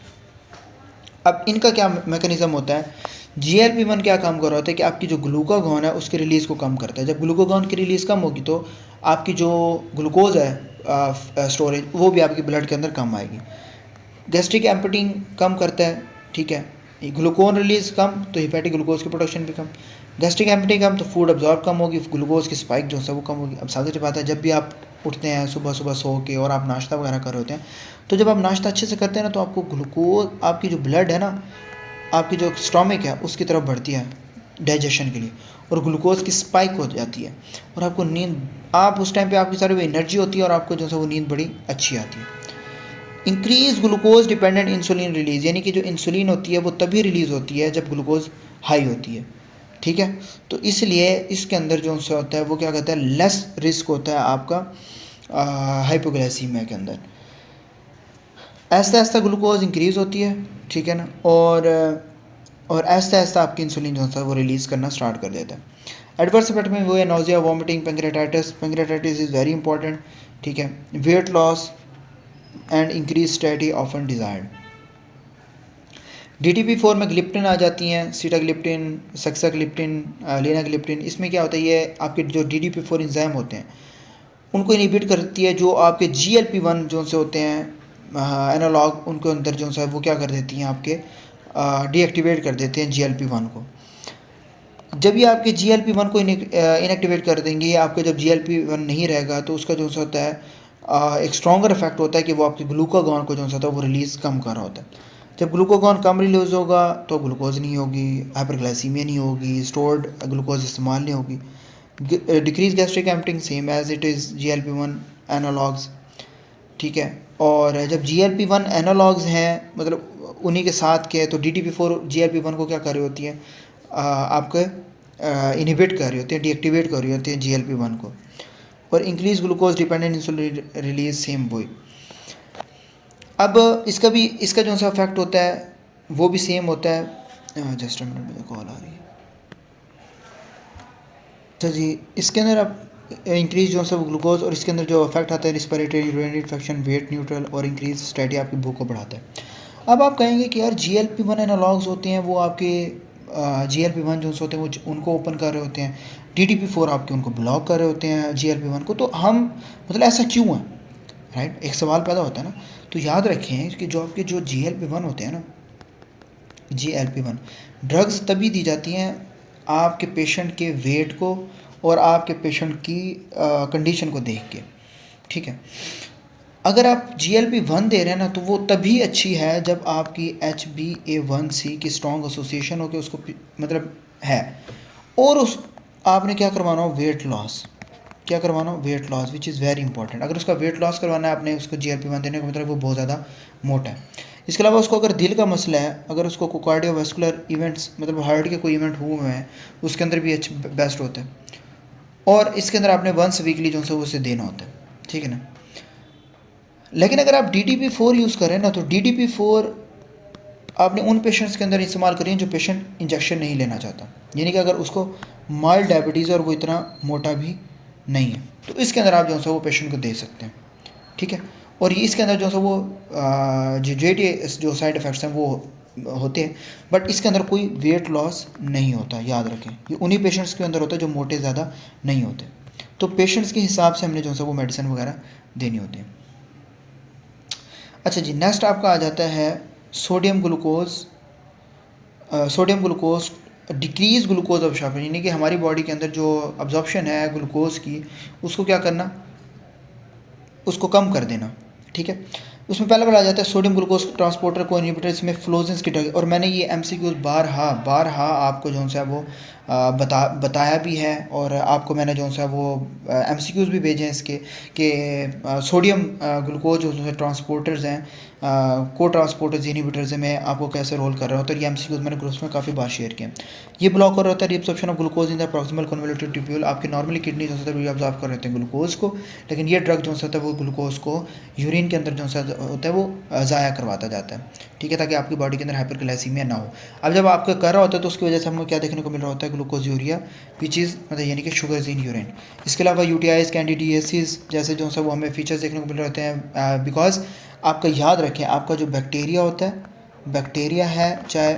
Speaker 1: अब इनका क्या मैकेनिज्म होता है, GLP-1 क्या काम कर रहा होता है कि आपकी जो ग्लूकागॉन है उसके रिलीज़ को कम करता है। जब ग्लूकागॉन की रिलीज़ कम होगी तो आपकी जो ग्लूकोज है स्टोरेज वो भी आपकी ब्लड के अंदर कम आएगी। गैस्ट्रिक एम्पटिंग कम करता है, ठीक है। ग्लूकोन रिलीज़ कम तो हिपैटिक ग्लूकोज की प्रोडक्शन भी कम। गैस्ट्रिक एम्पटिंग कम तो फूड अब्जॉर्ब कम होगी, ग्लूकोज की स्पाइक जो है वो कम होगी। अब सारी बात है, जब भी आप उठते हैं सुबह सुबह सो के और आप नाश्ता वगैरह कर रहे होते हैं, तो जब आप नाश्ता अच्छे से करते हैं ना तो आपको ग्लूकोज, आपकी जो ब्लड है ना, आपकी जो स्टोमिक है उसकी तरफ बढ़ती है डाइजेशन के लिए और ग्लूकोज की स्पाइक हो जाती है और आपको नींद, आप उस टाइम पे आपकी सारी एनर्जी होती है और आपको जो है वो नींद बड़ी अच्छी आती है। Increase glucose dependent insulin release, यानी कि जो इंसुलिन होती है वो तभी रिलीज़ होती है जब ग्लूकोज हाई होती है। ठीक है। तो इसलिए इसके अंदर जो होता है वो क्या कहता है, लेस रिस्क होता है आपका हाइपोग्लाइसीमिया के अंदर आहिस्ता आहिस्ता ग्लूकोज इंक्रीज़ होती है, ठीक है ना, और आहिस्ता आहिस्ता आपकी इंसुलिन जो है वो रिलीज़ करना स्टार्ट कर देता है। एडवर्स इफेक्ट में वो है nausea, vomiting, pancreatitis is very important, ठीक है, weight loss and increase satiety often desired. DTP4 में ग्लिप्टिन आ जाती हैं, सीटाग्लिप्टिन, सक्साग्लिप्टिन, लीनाग्लिप्टिन। इसमें क्या होता है, ये आपके जो DTP4 इंजाइम होते हैं उनको इनहिबिट करती है, जो आपके GLP-1 जो से होते हैं एनालॉग, उनको अंदर जो है वो क्या कर देती हैं, आपके डीएक्टिवेट कर देते हैं GLP-1 को। जब ये आपके GLP-1 को इनएक्टिवेट कर देंगे, आपका जब GLP-1 नहीं रहेगा तो उसका जो होता है एक स्ट्रॉन्गर इफेक्ट होता है कि वो आपके ग्लूकागॉन को जो होता है वो रिलीज़ कम कर रहा होता है। जब ग्लूकागॉन कम रिलीज होगा तो ग्लूकोज नहीं होगी, हाइपरग्लाइसीमिया नहीं होगी, स्टोर्ड ग्लूकोज इस्तेमाल नहीं होगी। Decrease gastric emptying same as it is GLP-1 analogues, ठीक है। और जब GLP-1 एनालॉग्स हैं, मतलब उन्हीं के साथ के, तो DTP4 GLP-1 को क्या कर रही होती है, आपके इनहिबिट कर रही होती है, डीएक्टिवेट कर रही होती है GLP-1 को। और increase glucose dependent insulin release same वही। अब इसका जो सा इफेक्ट होता है वो भी सेम होता है। जस्ट मिनट, मुझे कॉल आ रही है। अच्छा जी, इसके अंदर अब इंक्रीज जो सा ग्लूकोज, और इसके अंदर जो इफेक्ट आता है respiratory, urinary infection, weight neutral और इंक्रीज स्टैटी आपकी भूख को बढ़ाता है। अब आप कहेंगे कि यार GLP-1 एनालॉग्स होते हैं, वो आपके GLP-1 जो होते हैं वो उनको ओपन कर रहे होते हैं, DTP4 आपके उनको ब्लॉक कर रहे होते हैं GLP-1 को, तो हम मतलब ऐसा क्यों है, राइट, एक सवाल पैदा होता है ना। तो याद रखें कि जो आपके जो GLP-1 होते हैं ना, GLP-1 ड्रग्स तभी दी जाती हैं आपके पेशेंट के वेट को और आपके पेशेंट की कंडीशन को देख के, ठीक है। अगर आप GLP-1 दे रहे हैं ना, तो वो तभी अच्छी है जब आपकी HbA1c की स्ट्रॉन्ग एसोसिएशन हो के उसको मतलब है, और उस आपने क्या करवाना हो, वेट लॉस, क्या करवाना हो, weight loss, which is very important. अगर उसका वेट लॉस करवाना है आपने उसको GLP-1 देने का मतलब वो बहुत ज़्यादा मोटा है। इसके अलावा उसको अगर दिल का मसला है, अगर उसको कार्डियोवास्कुलर इवेंट्स मतलब हार्ट के कोई इवेंट हुए हैं, उसके अंदर भी बेस्ट होता है। और इसके अंदर आपने वंस वीकली जो है उसे देना होता है, ठीक है ना। लेकिन अगर आप DTP4 यूज़ करें ना, तो DTP4 आपने उन पेशेंट्स के अंदर इस्तेमाल करें जो पेशेंट इंजेक्शन नहीं लेना चाहता, यानी कि अगर उसको माइल्ड डायबिटीज़ और वो इतना मोटा भी नहीं है, तो इसके अंदर आप जो है वो पेशेंट को दे सकते हैं, ठीक है। और ये इसके अंदर जो है वो जो साइड इफ़ेक्ट्स हैं वो होते हैं, बट इसके अंदर कोई वेट लॉस नहीं होता, याद रखें। ये उन्हीं पेशेंट्स के अंदर होता है जो मोटे ज़्यादा नहीं होते। तो पेशेंट्स के हिसाब से हमने जो है वो मेडिसिन वगैरह देनी होती है। अच्छा जी, नेक्स्ट आपका आ जाता है sodium glucose decrease glucose absorption, यानी कि हमारी बॉडी के अंदर जो अब्जॉर्प्शन है ग्लूकोज की, उसको क्या करना, उसको कम कर देना, ठीक है। उसमें पहला आ जाता है सोडियम ग्लूकोज ट्रांसपोर्टर को इनहिबिटर, इसमें फ्लोजेंस की ड्रग, और मैंने ये MCQs बारहा आपको जो है वो बताया भी है, और आपको मैंने जो है वो MCQs भी भेजे हैं इसके कि सोडियम ग्लूकोज जो ट्रांसपोर्टर्स हैं, को ट्रांसपोर्टर्स इनहिबिटर्स में आपको कैसे रोल कर रहा होता है। ये MCQs मैंने ग्रुप्स में काफ़ी बार शेयर किए। ये ब्लॉक कर रहा होता है reabsorption of glucose in the proximal convoluted tubule. आपके नॉर्मली किडनी जो होता है ऑब्जॉर्व कर रहे हैं ग्लूकोज को, लेकिन ये ड्रग जो होता है वो ग्लूकोज को यूरिन के अंदर जो होता है वो ज़ाया करवाता जाता है, ठीक है, ताकि आपकी बॉडी के अंदर हाइपरग्लाइसीमिया ना हो। अब जब आपका कर रहा होता है तो उसकी वजह से हमको क्या देखने को मिल रहा होता है, ग्लूकोज यूरिया, विच इज़ मतलब यानी कि शुगर्स इन यूरिन। इसके अलावा UTIs, कैंडिडियासिस जैसे जो है वो हमें फीचर्स देखने को मिल रहे होते हैं, बिकॉज आपका याद रखें, आपका जो बैक्टीरिया होता है, बैक्टीरिया है चाहे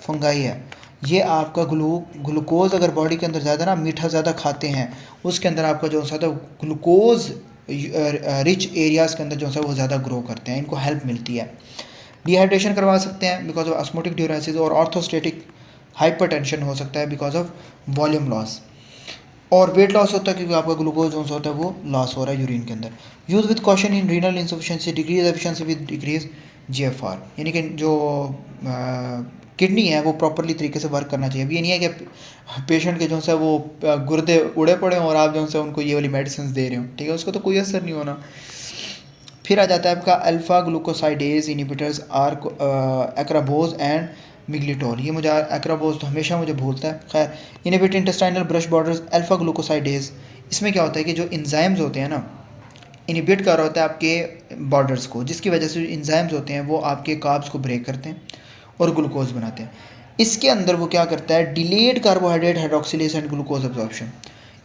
Speaker 1: फंगाई है, ये आपका ग्लूकोज अगर बॉडी के अंदर ज़्यादा ना मीठा ज़्यादा खाते हैं, उसके अंदर आपका जो होता है ग्लूकोज रिच एरियाज़ के अंदर जो है वो ज़्यादा ग्रो करते हैं, इनको हेल्प मिलती है। डिहाइड्रेशन करवा सकते हैं बिकॉज ऑफ ऑस्मोटिक ड्यूरेसिस, और ऑर्थोस्टेटिक हाइपरटेंशन हो सकता है बिकॉज ऑफ वॉल्यूम लॉस। और वेट लॉस होता है क्योंकि आपका ग्लूकोज जो होता है वो लॉस हो रहा है यूरिन के अंदर। Use with caution in renal insufficiency, decrease efficiency with decrease GFR, यानी कि जो किडनी है वो प्रॉपरली तरीके से वर्क करना चाहिए। अब ये नहीं है कि पेशेंट के जो है वो गुर्दे उड़े पड़े हों और आप जो है उनको ये वाली मेडिसिन दे रहे हो, ठीक है, उसको तो कोई असर नहीं होना। फिर आ जाता है आपका alpha glucosidase inhibitors are acarbose and miglitol. ये मुझे एक्राबोज तो हमेशा मुझे भूलता है, खैर। Inhibit intestinal brush borders alpha glucosidase, इसमें क्या होता है कि जो इंजाइम्स होते हैं ना, इनिबिट कर रहा होता है आपके बॉर्डर्स को, जिसकी वजह से जो इंजाइम्स होते हैं वो आपके कार्ब्स को ब्रेक करते हैं और ग्लूकोज बनाते हैं। इसके अंदर वो क्या करता है, delayed carbohydrate hydroxylase and glucose absorption.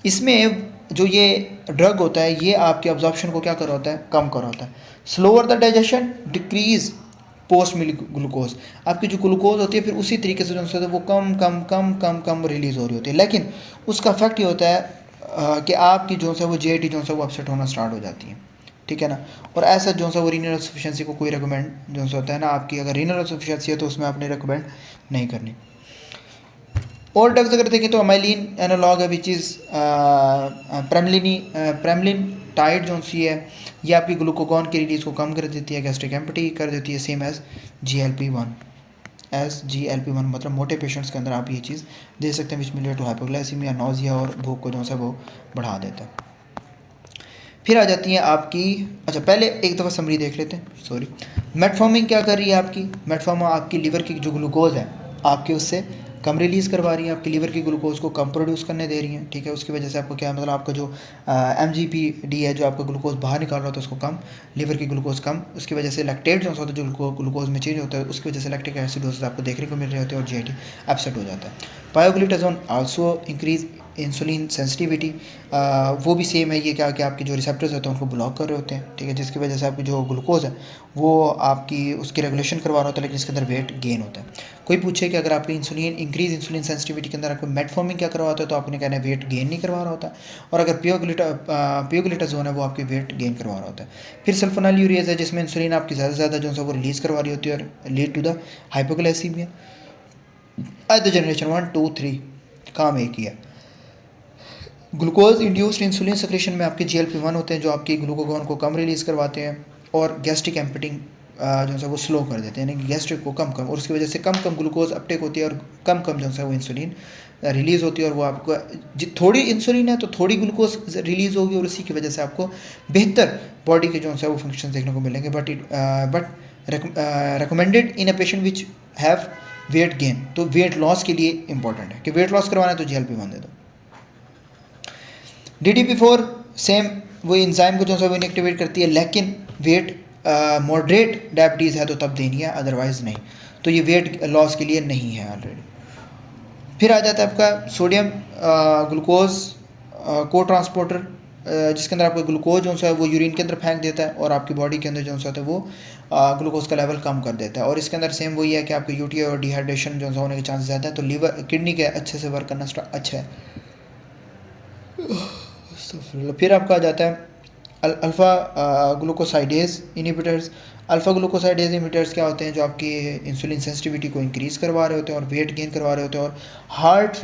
Speaker 1: इसमें जो ये ड्रग होता है ये आपके अब्जॉर्प्शन को क्या कर रहा होता है, कम कर रहा होता है। Slower the digestion, decrease post mill glucose. आपकी जो ग्लूकोज होती है फिर उसी तरीके से जो है वो कम कम कम कम कम रिलीज़ हो रही होती है, लेकिन उसका इफेक्ट ये होता है कि आपकी जो है वो जेआईटी जो है वो अपसेट होना स्टार्ट हो जाती है, ठीक है ना। और ऐसा जो है वो रीनल सफिशिएंसी को कोई रिकमेंड जो होता है ना, आपकी अगर रीनल सफिशिएंसी है तो उसमें आपने रिकमेंड नहीं करनी। और ड्रग्स अगर देखें तो अमाइलिन एनालॉग है विच इज़ प्रेमलिन टाइड जो सी है, ये आपकी ग्लूकोगॉन की रिलीज़ को कम कर देती है, गैस्ट्रिक एम्पटी कर देती है, सेम एज GLP-1 मतलब मोटे पेशेंट्स के अंदर आप ये चीज़ दे सकते हैं, विच मिल टू हाइपोग्लाइसीमिया, नोजिया और भूख को जो है वो बढ़ा देता है। फिर आ जाती है आपकी, अच्छा पहले एक दफ़ा समरी देख लेते हैं, सॉरी। मेटफॉर्मिन क्या कर रही है आपकी, मेटफॉर्मिन आपकी लीवर की जो ग्लूकोज है आपके उससे कम रिलीज़ करवा रही है, आपकी लीवर की ग्लूकोज को कम प्रोड्यूस करने दे रही हैं, ठीक है। उसकी वजह से आपको क्या मतलब आपका जो MGPD है जो आपका ग्लूकोज बाहर निकाल रहा होता है उसको कम, लीवर की ग्लूकोज कम, उसकी वजह से लैक्टेट जो होता है जो ग्लूकोज में चेंज होता है उसकी वजह से लैक्टिक एसिडोसिस आपको देखने को मिल रहे होते हैं और GIT अपसेट हो जाता है। पायोग्लूटाजोन आल्सो इंक्रीज इंसुलिन सेंसिटिविटी, वो भी सेम है, ये क्या कि आपके जो रिसेप्टर्स होते हैं उनको ब्लॉक कर रहे होते हैं, ठीक है, जिसकी वजह से आपकी जो ग्लूकोज है वो आपकी उसकी रेगुलेशन करवा रहा होता है, लेकिन इसके अंदर वेट गेन होता है। कोई पूछे कि अगर आपकी इंक्रीज इंसुलिन सेंसिटिविटी के अंदर आपको मेटफॉर्मिन क्या करवाता है, तो आपने कहना है वेट गेन नहीं करवा रहा होता, और अगर पियोग्लिटाजोन है वो आपकी वेट गेन करवा रहा होता है। फिर सल्फोनाइलयूरेज है जिसमें इंसुलिन आपकी ज़्यादा से ज़्यादा जो है वो रिलीज़ करवा रही होती है और लीड टू द हाइपोग्लाइसीमिया। आज द जनरेशन 1 2 3 काम एक ही है। ग्लूकोज इंड्यूस्ड इंसुलिन सेक्रेशन में आपके GLP-1 होते हैं जो आपकी ग्लूकोगॉन को कम रिलीज़ करवाते हैं और गैस्ट्रिक एम्पटिंग जो है वो स्लो कर देते हैं, यानी कि गैस्ट्रिक को कम और उसकी वजह से कम ग्लूकोज अपटेक होती है और कम जो है वो इंसुलिन रिलीज़ होती है, और वो आपको थोड़ी इंसुलिन है तो थोड़ी ग्लूकोज रिलीज़ होगी और उसी की वजह से आपको बेहतर बॉडी के जो है वो फंक्शन देखने को मिलेंगे। But recommended in a patient which have weight gain, तो वेट लॉस के लिए इंपॉर्टेंट है कि वेट लॉस करवाना है तो GLP-1 दे दो। DDP4 सेम वो इंजाइम को जो है वो इनएक्टिवेट करती है, लेकिन वेट मॉडरेट डायबिटीज़ है तो तब देनी है, अदरवाइज़ नहीं, तो ये वेट लॉस के लिए नहीं है ऑलरेडी। फिर आ जाता है आपका सोडियम ग्लूकोज को ट्रांसपोर्टर, जिसके अंदर आपका ग्लूकोज जो है वो यूरिन के अंदर फेंक देता है और आपकी बॉडी के अंदर जो है वो ग्लूकोज का लेवल कम कर देता है, और इसके अंदर सेम वही है कि आपको UTI और डिहाइड्रेशन जो होने के चांसेस ज़्यादा है, तो लीवर किडनी के अच्छे से वर्क करना अच्छा है। फिर आपका आ जाता है alpha glucosidase inhibitors. Alpha glucosidase inhibitors क्या होते हैं, जो आपकी इंसुलिन सेंसिटिविटी को इंक्रीज़ करवा रहे होते हैं और वेट गेन करवा रहे होते हैं, और हार्ट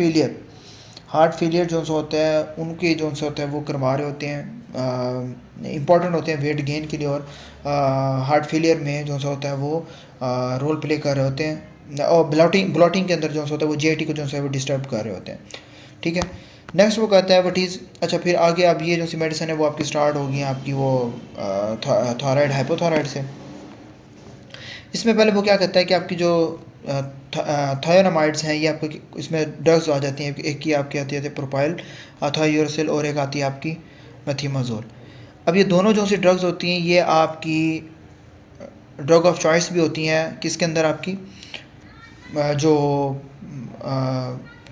Speaker 1: फेलियर जो होता है उनके जो होता है वो करवा रहे होते हैं, इंपॉर्टेंट होते हैं वेट गेन के लिए, और हार्ट फेलियर में जो होता है वो रोल प्ले कर रहे होते हैं, और ब्लॉटिंग के अंदर जो होता है वो GIT को जो है वो डिस्टर्ब कर रहे होते हैं, ठीक है। नेक्स्ट वो कहता है वट इज़, अच्छा फिर आगे अब ये जो सी मेडिसिन है वो आपकी स्टार्ट होगी आपकी वो थायराइड हाइपोथायराइड से। इसमें पहले वो क्या कहता है कि आपकी जो थायोनामाइड्स हैं ये आपको इसमें ड्रग्स आ जाती हैं, एक की आपकी आती है प्रोपाइल थायोरेसिल और एक आती है आपकी मेथिमाजोल। अब ये दोनों जो सी ड्रग्स होती हैं ये आपकी ड्रग ऑफ चॉइस भी होती हैं, किसके अंदर आपकी जो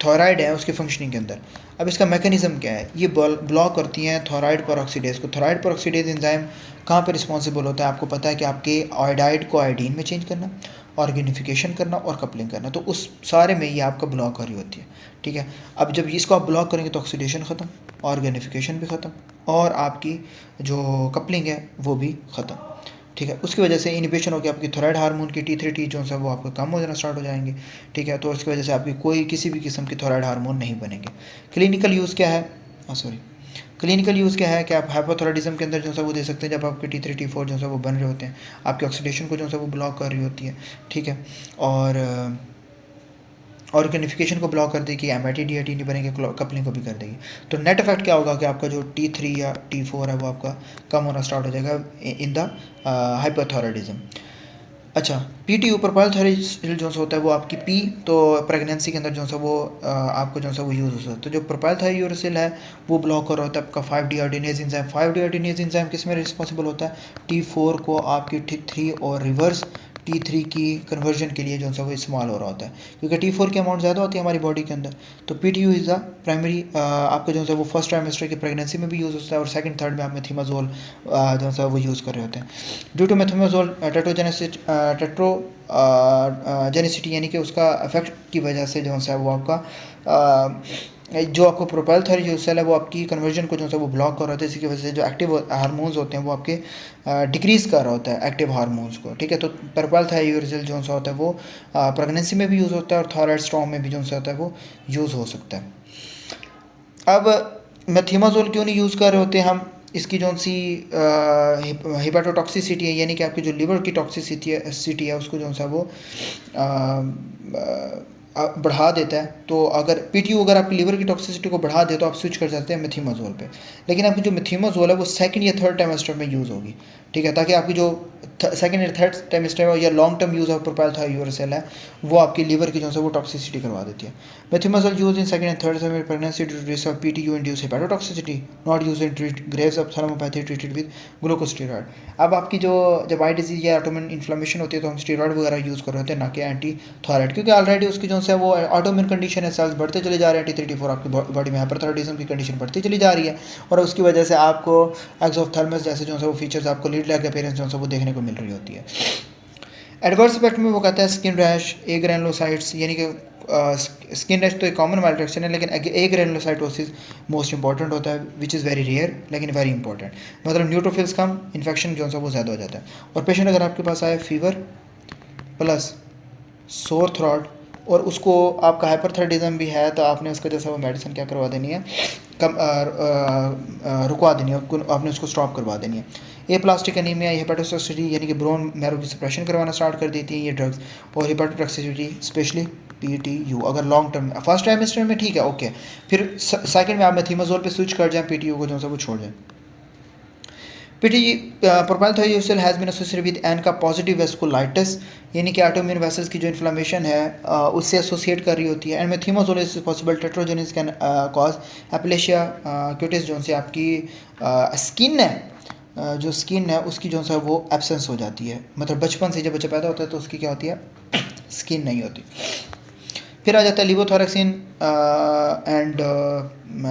Speaker 1: थायराइड है उसके फंक्शनिंग के अंदर। अब इसका मैकेनिज़्म क्या है, ये ब्लॉक करती हैं थायराइड पेरोक्सीडेज को। थायराइड पेरोक्सीडेज एंजाइम कहाँ पर रिस्पॉन्सिबल होता है, आपको पता है कि आपके आयोडाइड को आयोडीन में चेंज करना, ऑर्गेनिफिकेशन करना और कपलिंग करना, तो उस सारे में ये आपका ब्लॉक कर रही होती है, ठीक है। अब जब इसको आप ब्लॉक करेंगे तो ऑक्सीडेशन ख़त्म, ऑर्गेनिफिकेशन भी ख़त्म, और आपकी जो कपलिंग है वो भी ख़त्म, ठीक है। उसकी वजह से इनिबिशन हो गया आपकी थायराइड हार्मोन की T3 जो है वो आपको कम हो जाना स्टार्ट हो जाएंगे, ठीक है। तो उसकी वजह से आपकी कोई किसी भी किस्म की थायराइड हार्मोन नहीं बनेंगे। क्लिनिकल यूज़ क्या है, क्लिनिकल यूज़ क्या है कि आप हाइपोथायराइडिज्म के अंदर जो है वो दे सकते हैं, जब आपके T3 T4 जो है वो बन रहे होते हैं, आपके ऑक्सीडेशन को जो है वो ब्लॉक कर रही होती है, ठीक है, और ऑर्गेनिफिकेशन को ब्लॉक कर देगी, MIT DIT नहीं बनेंगे, कपलिंग को भी कर देगी। तो नेट इफेक्ट क्या होगा कि आपका जो T3 या T4 है वो आपका कम होना स्टार्ट हो जाएगा इन द हाइपोथायराइडिज्म। अच्छा, पीटीयू प्रोपाइल जो सा होता है वो आपकी पी, तो प्रेगनेंसी के अंदर जो सा वो आपको जो सा वो यूज़ हो सकता है। तो जो प्रोपाइल थायरोसिल है वो ब्लॉक कर रहा होता है आपका 5-डीआयोडीनेज एंजाइम। 5-डीआयोडीनेज एंजाइम किस में रिस्पॉन्सिबल होता है? T4 को आपकी T3 और रिवर्स T3 की कन्वर्जन के लिए जो सा वो इस्तेमाल हो रहा होता है, क्योंकि T4 की अमाउंट ज़्यादा होती है हमारी बॉडी के अंदर। तो पीटीयू इज़ द प्राइमरी आपका जो सा वो फर्स्ट ट्राइमेस्टर की प्रेगनेंसी में भी यूज़ होता है, और सेकंड थर्ड में आप मेथिमाजोल जो सा वो यूज़ कर रहे होते हैं। ड्यू टू मेथिमाजोल जेनेसिटी यानी कि उसका इफेक्ट की वजह से जो है वो आपका जो आपको प्रोपाइल थायरोसिल है वो आपकी कन्वर्जन को जो है वो ब्लॉक कर रहा होता है। इसी की वजह से जो एक्टिव हार्मोन्स होते हैं वो आपके डिक्रीज़ कर रहा होता है एक्टिव हार्मोन्स को, ठीक है। तो प्रोपाइल थायरोसिल जो सा होता है वो प्रेगनेंसी में भी यूज़ होता है, और थायराइड स्टॉर्म में भी जो सा होता है वो यूज़ हो सकता है। अब मेथिमाजोल क्यों नहीं यूज़ कर रहे होते हम? इसकी जो सी हिपेटोटॉक्सिसिटी है, यानी कि आपकी जो लिवर की टॉक्सिसिटी है उसको जो सा वो बढ़ा देता है। तो अगर पीटीयू अगर आपकी लिवर की टॉक्सिसिटी को बढ़ा दे तो आप स्विच कर जाते हैं मेथिमाजोल पे। लेकिन आपकी जो मेथिमाजोल है वो सेकंड या थर्ड टाइमेस्टर में यूज़ होगी, ठीक है, ताकि आपकी जो सेकंड या थर्ड टाइमेस्टर या long term use of propyl thiouracil है वो आपकी लिवर की जो है वो टॉक्सिसिटी करवा देती है। Methimazole use in second and third semester pregnancy due to risk of PTU induced hepatotoxicity, not use in treat Graves of ophthalmopathy treated with glucosteroid. अब आपकी जो जब आई डिजीज या ऑटोमिन इन्फ्लेमेशन होती है तो हम स्टेरॉइड वगैरह यूज़ कर रहे होते हैं, ना कि एंटी थायराइड, क्योंकि ऑलरेडी उसकी जो है वो ऑटोमिन कंडीशन है, सेल्स बढ़ते चले जा रहे हैं, T3 T4 आपकी बॉडी में हाइपरथायराइडिज्म की कंडीशन बढ़ती चली जा रही है, और उसकी वजह से आपको एक्सोथैलेमस जैसे जो है वो फीचर्स आपको लीड लैग अपीयरेंस जो है वो देखने को मिल रही होती है। एडवर्स इफेक्ट में वो कहता है स्किन रैश, ए ग्रैनुलोसाइट्स, यानी कि स्किन रैश तो एक कॉमन माइल्ड्रेक्शन है, लेकिन ए ग्रैनुलोसाइटोसिस मोस्ट इंपॉर्टेंट होता है, विच इज़ वेरी रेयर लेकिन वेरी इंपॉर्टेंट। मतलब न्यूट्रोफिल्स कम, इन्फेक्शन जो है वो ज़्यादा हो जाता है। और पेशेंट अगर आपके पास आए फीवर प्लस सोर थ्रॉट और उसको आपका हाइपरथायराइडिज्म भी है, तो आपने उसका जैसा वो मेडिसिन क्या करवा देनी है, कम रुकवा देनी है, आपने उसको स्टॉप करवा देनी है। ए प्लास्टिक एनीमिया, हेपेटोटॉक्सिसिटी यानी कि ब्रोन मैरो की सप्रेशन करवाना स्टार्ट कर देती है ये ड्रग्स, और हेपेटोटॉक्सिसिटी स्पेशली पीटीयू अगर लॉन्ग टर्म फर्स्ट टाइमेस्टर में ठीक है ओके, फिर सेकंड में आप मेथिमाजोल पे स्विच कर जाएं, पीटीयू को जो है वो छोड़ जाएं। Propyl thiouracil has been associated with ANCA positive vasculitis, यानी कि ऑटोइम्यून वेसल्स की जो इन्फ्लेमेशन है उससे एसोसिएट कर रही होती है। And methimazole is possible teratogenic can cause aplasia cutis, जो से आपकी स्किन है जो स्किन है उसकी जो है वो एब्सेंस हो जाती है, मतलब बचपन से जब बच्चा पैदा होता है तो उसकी क्या होती है, स्किन नहीं होती। फिर आ जाता है लिवोथोरेक्सिन एंड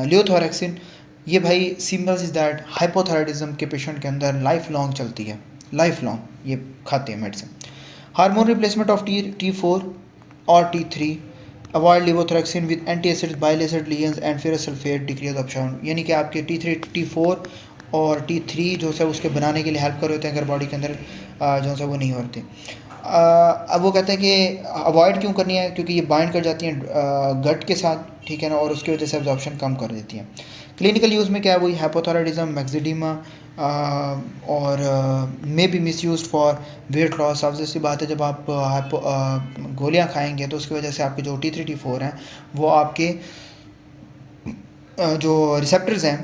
Speaker 1: लियोथोरेक्सिन। ये भाई सिम्बल्स इज़ दैट हाइपोथायराइडिज्म के पेशेंट के अंदर लाइफ लॉन्ग चलती है, लाइफ लॉन्ग ये खाते हैं medicine. Hormone replacement of T4 और T3, avoid levothyroxine with anti acid bile acid ligands and ferrous sulphate decrease absorption, यानी कि आपके T3 T4 और T3 जो है उसके बनाने के लिए हेल्प कर रहे होते हैं अगर बॉडी के अंदर जो है वो नहीं होते। अब वो कहते हैं कि अवॉइड क्यों करनी है, क्योंकि ये बाइंड कर जाती हैं गट के साथ, ठीक है ना, और उसकी वजह से एब्जॉर्प्शन कम कर देती हैं। क्लिनिकल यूज़ में क्या है, वही हाइपोथायराइडिज्म, मैक्सिडीमा और may be misuse for weight loss. Obvious सी बात है जब आप गोलियां खाएंगे तो उसकी वजह से आपके जो T3 T4 हैं वो आपके जो रिसेप्टर्स हैं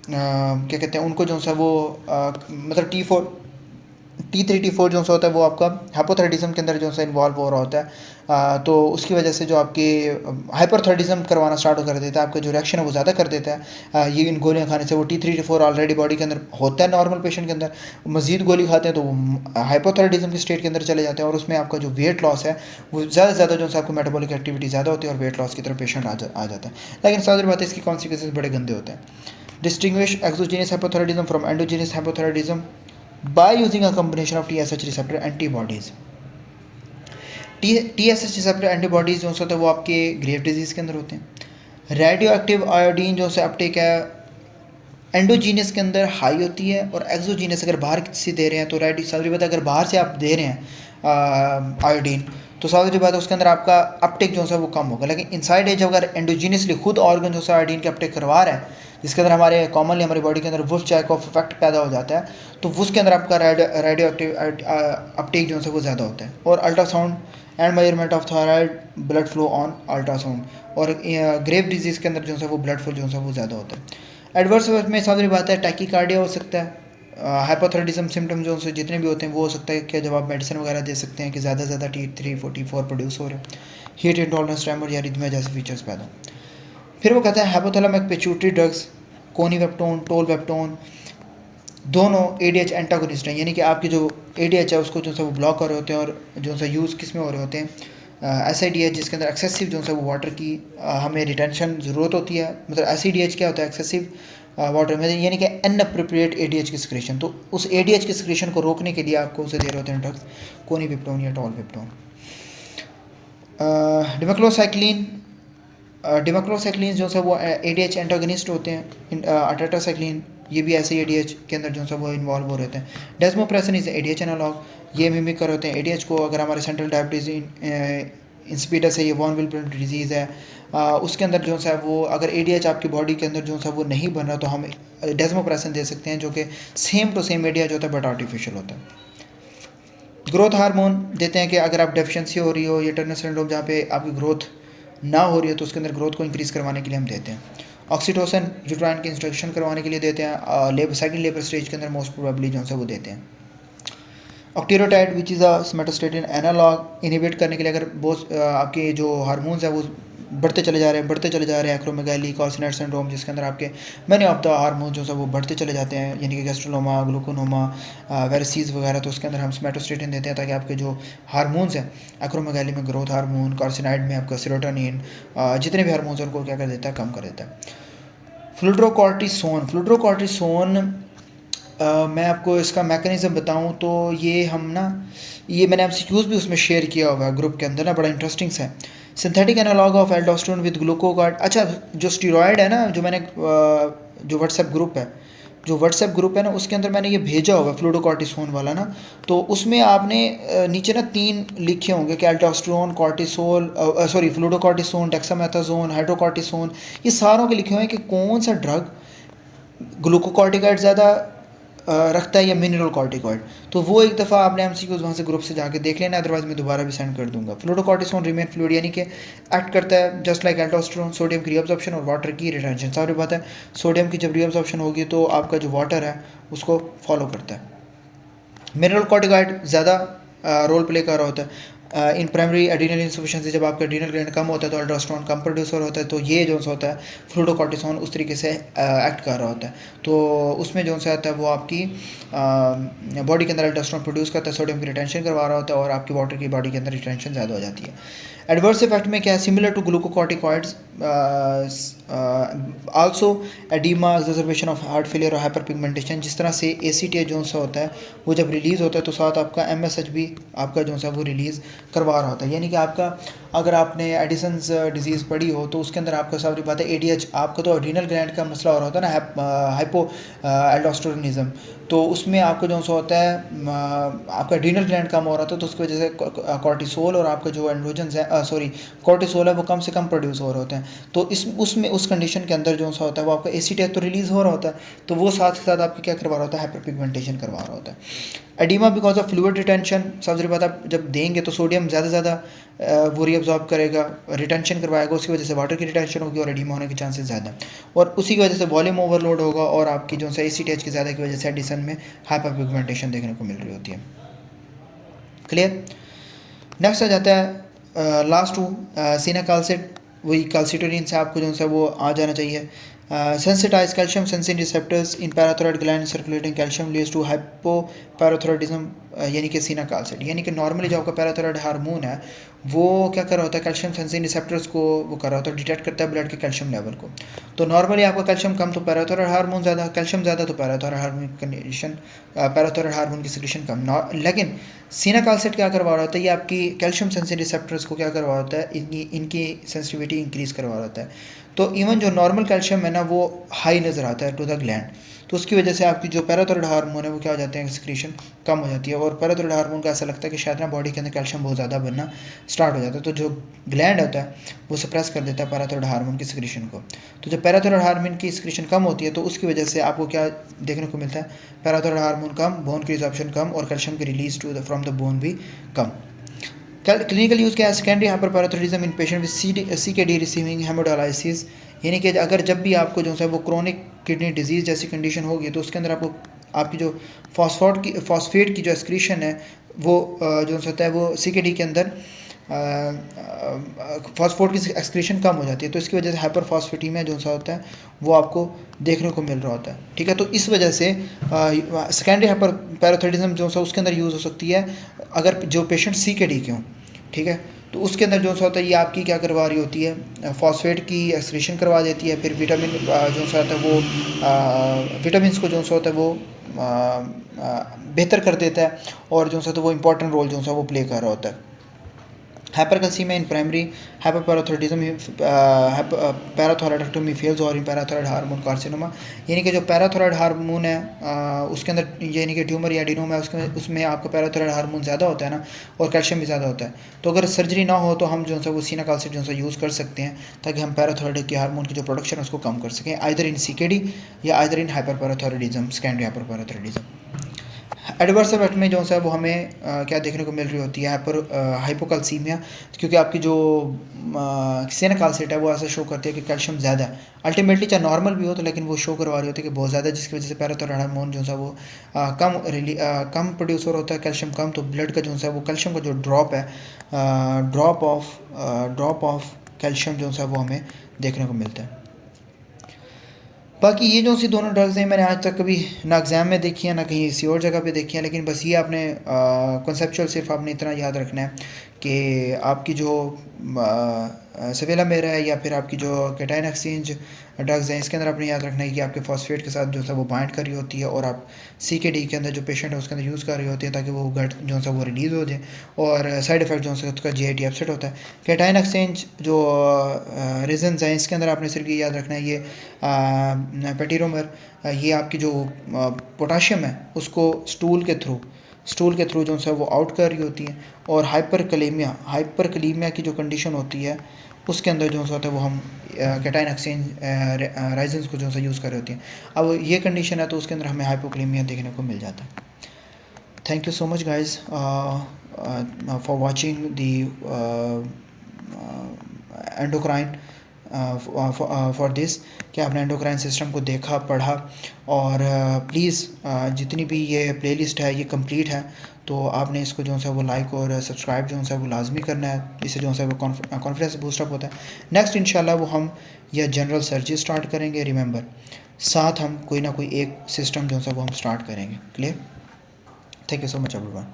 Speaker 1: क्या कहते हैं उनको जो है वो मतलब T3 T4 जो सा होता है वो आपका हाइपोथायराइडिज्म के अंदर जो सा इन्वॉल्व हो रहा होता है, तो उसकी वजह से जो आपके हाइपरथायराइडिज्म करवाना स्टार्ट कर देता है, आपका जो रिएक्शन है वो ज़्यादा कर देता है। ये इन गोलियां खाने से वो T3 T4 ऑलरेडी बॉडी के अंदर होता है नॉर्मल पेशेंट के अंदर, मजीद गोली खाते हैं तो वो हाइपोथायराइडिज्म की स्टेट के अंदर चले जाते हैं, और उसमें आपका जो वेट लॉस है वो ज़्यादा से ज़्यादा जो है आपको मेटाबॉलिक एक्टिविटी ज़्यादा होती है और वेट लॉस की तरफ पेशेंट आ जाता है। लेकिन सारी बात है इसकी कॉन्सिक्वेंसेज बड़े गंदे होते हैं। Distinguish exogenous hypothyroidism from endogenous hypothyroidism by using a combination of TSH receptor antibodies। TSH receptor antibodies जो होते हैं वो आपके ग्रेव डिजीज़ के अंदर होते हैं। रेडियो एक्टिव आयोडीन जो से अपटेक है एंडोजीनियस के अंदर हाई होती है, और एक्सोजीनियस अगर बाहर से दे रहे हैं तो रेडियो सारी बात अगर बाहर से आप दे रहे हैं आयोडीन तो सारी बात है उसके अंदर आपका अपटेक जो है वो कम होगा। लेकिन इनसाइड एज अगर एंडोजीनियसली खुद ऑर्गन जो है आयोडीन के अपटेक करवा रहा है, जिसके अंदर हमारे कॉमनली हमारी बॉडी के अंदर वुल्फ-चाइकोफ इफेक्ट पैदा हो जाता है, तो उसके अंदर आपका रेडियो एक्टिव अपटेक जो है वो ज़्यादा होता है। और ultrasound and measurement of thyroid blood flow on ultrasound, और ग्रेव डिजीज़ के अंदर जो है वो ब्लड फ्लो जो है वो ज़्यादा होता है। एडवर्स इफेक्ट में सारी बात है टैकीकार्डिया हो सकता है, हाइपोथायराइडिज्म सिम्टम जो उनसे जितने भी होते हैं वो हो सकता है कि जब आप मेडिसिन वगैरह दे सकते हैं कि ज़्यादा से ज़्यादा T344 प्रोड्यूस हो रहे हैं, हीट इंटॉलरेंस, ट्रेमर या रिदमिया जैसे फीचर्स पैदा। फिर वो कहता है हाइपोथैलेमिक पिट्यूटरी ड्रग्स, कोनीवेप्टोन, टोलवेप्टोन, दोनों एडीएच एंटागोनिस्ट हैं, यानी कि आपकी जो एडीएच है उसको जो है वो ब्लॉक कर रहे होते हैं, और जो है यूज़ किस में हो रहे होते हैं, SIDH जिसके अंदर एक्सेसिव जो है वो वाटर की हमें रिटेंशन ज़रूरत होती है। मतलब SIDH क्या होता है, एक्सेसिव वाटर में, यानी कि अनअप्रोप्रिएट ADH की सिक्रेशन। तो उस ADH की सिक्रेशन को रोकने के लिए आपको उसे दे रहे होते हैं ड्रग्स, कोनीविप्टोन या टोलविप्टोन। डिमेक्लोसाइक्लिन, डिमेक्लोसाइक्लिन जो है वो ADH एंटागनिस्ट होते हैं। अटेट्रासाइक्लिन ये भी ऐसे ADH के अंदर जो है वो इन्वॉल्व हो रहते हैं। डेस्मोप्रेसिन इज ADH एनालॉग, ये मिमिक कर होते हैं ADH को। अगर हमारे सेंट्रल डायबिटीज़ इंसिपिडस है, ये वॉन विल्सन डिजीज़ है, उसके अंदर जो है वो अगर ADH आपकी बॉडी के अंदर जो है वो नहीं बन रहा तो हम डेस्मोप्रेसिन दे सकते हैं, जो कि सेम टू सेम ADH होता है बट आर्टिफिशियल होता है। ग्रोथ हार्मोन देते हैं कि अगर आप डेफिशिएंसी हो रही हो या टर्नर सिंड्रोम जहाँ पे आपकी ग्रोथ ना हो रही है तो उसके अंदर ग्रोथ को इंक्रीज़ करवाने के लिए हम देते हैं। ऑक्सीटोसिन यूट्राइन की इंस्ट्रक्शन करवाने के लिए देते हैं। सेकंड लेबर स्टेज के अंदर मोस्ट प्रोबेबली जो है वो देते हैं। Octreotide which is a somatostatin analogue, inhibit करने के लिए अगर बहुत आपके जो हार्मोन्स हैं वो बढ़ते चले जा रहे हैं, एक्रोमेगाली, कार्सिनोइड सिंड्रोम जिसके अंदर आपके मैनी ऑफ द हार्मोन जो है वो बढ़ते चले जाते हैं, यानी कि गैस्ट्रोनोमा, ग्लूकोनोमा, वेरिसीज वगैरह, तो उसके अंदर हम सोमेटोस्टेटिन देते हैं ताकि आपके जो हार्मोन्स हैं, एक्रोमेगाली में ग्रोथ हार्मोन, कार्सिनोइड में आपका सेरोटोनिन, जितने भी हार्मोन्स हैं उनको क्या कर देता है, कम कर देता है। फ्लूड्रोकॉर्टिसोन, मैं आपको इसका मैकेनिज़्म बताऊं तो ये मैंने MCQs भी उसमें शेयर किया हुआ है ग्रुप के अंदर ना, बड़ा इंटरेस्टिंग सा है। Synthetic analogue of aldosterone with glucocorticoid. अच्छा, जो स्टीरॉयड है ना, जो मैंने जो व्हाट्सएप ग्रुप है ना, उसके अंदर मैंने ये भेजा हुआ है फ्लूडोकॉर्टिसोन वाला ना, तो उसमें आपने नीचे ना 3 लिखे होंगे कि अल्डोस्टेरोन, कॉर्टिसोल, फ्लूडोकॉर्टिसोन, डेक्सामेथासोन, हाइड्रोकॉर्टिसोन, ये सारों के लिखे हुए हैं कि कौन सा ड्रग ग्लूकोकॉर्टिकॉइड ज़्यादा रखता है या मिनरल कॉर्टिकॉइड। तो वो एक दफ़ा आपने MCQs वहाँ से ग्रुप से जाके देख लेना, अदरवाइज मैं दोबारा भी सेंड कर दूंगा। फ्लूडोकॉर्टिसोन रिमेन फ्लूइड, यानी कि एक्ट करता है जस्ट लाइक एल्डोस्टेरोन, सोडियम की रीअब्जॉर्प्शन और वाटर की रिटेंशन। सारी बात है, सोडियम की जब रीअब्जॉर्प्शन होगी तो आपका जो वाटर है उसको फॉलो करता है। मिनरल कॉर्टिकॉइड ज़्यादा रोल प्ले कर रहा होता है। इन प्राइमरी एडिनल इंसफिशिएंसी, जब आपका एडिनल ग्लैंड कम होता है तो अल्डोस्टेरोन कम प्रोड्यूसर होता है, तो ये जो सा होता है फ्लूडोकॉर्टिसोन उस तरीके से एक्ट कर रहा होता है। तो उसमें जो सा आता है वो आपकी बॉडी के अंदर अल्डोस्टेरोन प्रोड्यूस करता है, सोडियम की रिटेंशन करवा रहा होता है और आपकी वाटर की बॉडी के अंदर रिटेंशन ज़्यादा हो जाती है। एडवर्स इफेक्ट में क्या है, similar to glucocorticoids, also oedema, exacerbation of heart failure और हाइपर पिगमेंटेशन। जिस तरह से ACTH जो सा होता है वो जब रिलीज़ होता है तो साथ आपका MSH भी आपका जो सा वो रिलीज़ करवा रहा होता है, यानी कि आपका अगर आपने एडिसन्स डिजीज़ पढ़ी हो तो उसके अंदर आपका सारी बात है ADH, आपका तो एड्रीनल ग्लैंड का मसला हो रहा होता है ना, हाइपो एल्डोस्टेरोनिज्म, तो उसमें आपको जो सा होता है आपका एड्रीनल ग्लैंड कम हो रहा था, तो उसकी वजह से कॉर्टिसोल और आपका जो एंड्रोजन्स है कॉर्टिसोल है वो कम से कम प्रोड्यूस हो रहे होते हैं। तो उसमें उस कंडीशन के अंदर जो सा होता है वो आपका ACTH तो रिलीज़ हो रहा होता है, तो वो साथ के साथ आपकी क्या करवा रहा होता है, हाइपर पिगमेंटेशन करवा रहा होता है। Oedema because of fluid retention, सबसे बात आप जब देंगे तो सोडियम ज़्यादा वो रीअब्जॉर्ब करेगा, रिटेंशन करवाएगा, उसकी वजह से वाटर की रिटेंशन होगी और एडिमा होने के चांसेस ज़्यादा, और उसी की वजह से वॉल्यूम ओवरलोड होगा और आपकी जो है ACTH की ज़्यादा की वजह से एडिसन में हाइपर पिगमेंटेशन देखने को मिल रही होती है। क्लियर। नेक्स्ट आ जाता है लास्ट टू सीनाकाल्सिड, वही कैल्सिटोनिन से आपको जो है वो आ जाना चाहिए। Sensitize calcium sensing receptors in parathyroid gland circulating calcium leads to hypoparathyroidism, यानी कि सीनाकाल्सिड, यानी कि नॉर्मली जो आपका पैराथायरॉइड हार्मोन है वो क्या कर रहा होता है, कैल्शियम सेंसिंग रिसेप्टर्स को वो कर रहा होता है, डिटेक्ट करता है ब्लड के कैल्शियम लेवल को। तो नॉर्मली आपका कैल्शियम कम तो पैराथायरॉइड हार्मोन ज़्यादा, कैल्शियम ज़्यादा तो parathyroid hormone condition, parathyroid hormone की सिक्रीशन कम। लेकिन सीनाकाल्सिड क्या करवा रहा होता है, ये आपकी कैल्शियम सेंसिंग रिसेप्टर्स को क्या करवा होता है, इनकी सेंसिटिविटी इंक्रीज़ करवा रहा होता है। तो इवन जो नॉर्मल कैल्शियम है ना वो हाई नज़र आता है टू द ग्लैंड, तो उसकी वजह से आपकी जो पैराथायरॉइड हार्मोन है वो क्या हो जाते हैं, सिक्रीशन कम हो जाती है, और पैराथायरॉइड हार्मोन का ऐसा लगता है कि शायद ना बॉडी के अंदर कैल्शियम बहुत ज़्यादा बनना स्टार्ट हो जाता है, तो जो ग्लैंड होता है वो सप्रेस कर देता है पैराथायरॉइड हार्मोन की सिक्रीशन को। तो जब पैराथायरॉइड हार्मोन की सिक्रीशन कम होती है तो उसकी वजह से आपको क्या देखने को मिलता है, पैराथायरॉइड हार्मोन कम, बोन की रिजॉर्प्शन कम और कैल्शियम की रिलीज फ्रॉम द बोन भी कम। क्लिनिकल यूज़ क्या है, secondary hyperparathyroidism in patient with CKD receiving hemodialysis, यानी कि अगर जब भी आपको जो है वो क्रोनिक किडनी डिजीज़ जैसी कंडीशन होगी तो उसके अंदर आपको आपकी जो फॉस्फेट की जो एक्सक्रीशन है वो जो होता है वो CKD के अंदर फॉस्फोट की एक्सक्रीशन कम हो जाती है, तो इसकी वजह से हाइपरफॉस्फेटीमिया जो सा होता है वो आपको देखने को मिल रहा होता है। ठीक है, तो इस वजह से सेकेंडरी हाइपर पैराथायरॉयडिज्म जो सा उसके अंदर यूज़ हो सकती है अगर जो पेशेंट CKD के हों। ठीक है, तो उसके अंदर जो सा होता है ये आपकी क्या करवा रही होती है, फॉस्फेट की एक्सक्रीशन करवा देती है, फिर विटामिन जो सा होता है वो विटामिन को जो सा होता है वो बेहतर कर देता है, और जो सा तो वो इंपॉर्टेंट रोल जो सा वो प्ले कर रहा होता है। हाइपरकैल्सीमिया इन प्राइमरी हाइपरपैराथायरॉयडिज्म पैराथायरॉयडेक्टोमी फेल्स और इन पैराथायरॉयड हार्मोन कार्सिनोमा, यानी कि जो पैराथायरॉयड हार्मोन है उसके अंदर यानी कि ट्यूमर या एडिनोमा है उसमें आपका पैराथायरॉयड हार्मोन ज़्यादा होता है ना, और कैल्शियम भी ज़्यादा होता है। तो अगर सर्जरी ना हो तो हम जो है वो सिनाकाल्सिड जो है यूज़ कर सकते हैं ताकि हम पैराथायरॉयड के हार्मोन की जो प्रोडक्शन है उसको कम कर सकें, आइदर इन CKD या either in hyperparathyroidism secondary hyperparathyroidism. Adverse effect में जो है वो हमें क्या देखने को मिल रही होती है, हाइपोकैल्सीमिया, क्योंकि आपकी जो सिनाकाल्सिड है वो ऐसा शो करती है कि कैल्शियम ज़्यादा है, अल्टीमेटली चाहे नॉर्मल भी हो तो लेकिन वो शो करवा रही होती है कि बहुत ज़्यादा, जिसकी वजह से पैराथायरॉयड हार्मोन जो है वो कम प्रोड्यूस हो रहा होता है, कैल्शियम कम, तो ब्लड का जो है वो कैल्शियम का जो ड्रॉप है, ड्रॉप ऑफ कैल्शियम जो है वो हमें देखने को मिलता है। बाकी ये जो सी दोनों ड्रग्स हैं मैंने आज तक कभी ना एग्ज़ाम में देखी है ना कहीं किसी और जगह पे देखी है, लेकिन बस ये आपने कॉन्सेप्चुअल सिर्फ आपने इतना याद रखना है कि आपकी जो सवेलामेर है या फिर आपकी जो कैटाइन एक्सचेंज ड्रग्स हैं इसके अंदर आपने याद रखना है कि आपके फॉस्फेट के साथ जो है वो बाइंड कर रही होती है, और आप CKD के अंदर जो पेशेंट है उसके अंदर यूज़ कर रही होती है ताकि वो गट जो है वो रिलीज़ हो जाए, और साइड इफेक्ट जो है उसका GIT अपसेट होता है। कैटाइन एक्सचेंज जो रीजंस हैं इसके अंदर आपने सिर्फ ये याद रखना है, ये पेटीरोमर ये आपकी जो पोटाशियम है उसको स्टूल के थ्रू जो है वो आउट कर रही होती है, और हाइपरकलीमिया की जो कंडीशन होती है उसके अंदर जो होता है वो हम कैटाइन एक्सचेंज राइजेंस को जो है यूज़ कर रही होती हैं। अब ये कंडीशन है तो उसके अंदर हमें हाइपोकलीमिया देखने को मिल जाता है। Thank you so much guys for watching the endocrine for this, कि आपने एंडोक्राइन सिस्टम को देखा पढ़ा, और प्लीज़ जितनी भी ये प्लेलिस्ट है ये कंप्लीट है, तो आपने इसको जो है वो लाइक और सब्सक्राइब जो है वो लाजमी करना है, इससे जो है वो कॉन्फिडेंस बूस्टअप होता है। नेक्स्ट इंशाल्लाह वो हम यह जनरल सर्जरी स्टार्ट करेंगे, रिमेंबर साथ हम कोई ना कोई एक सिस्टम जो है वो हम स्टार्ट करेंगे। Clear? Thank you so much everyone.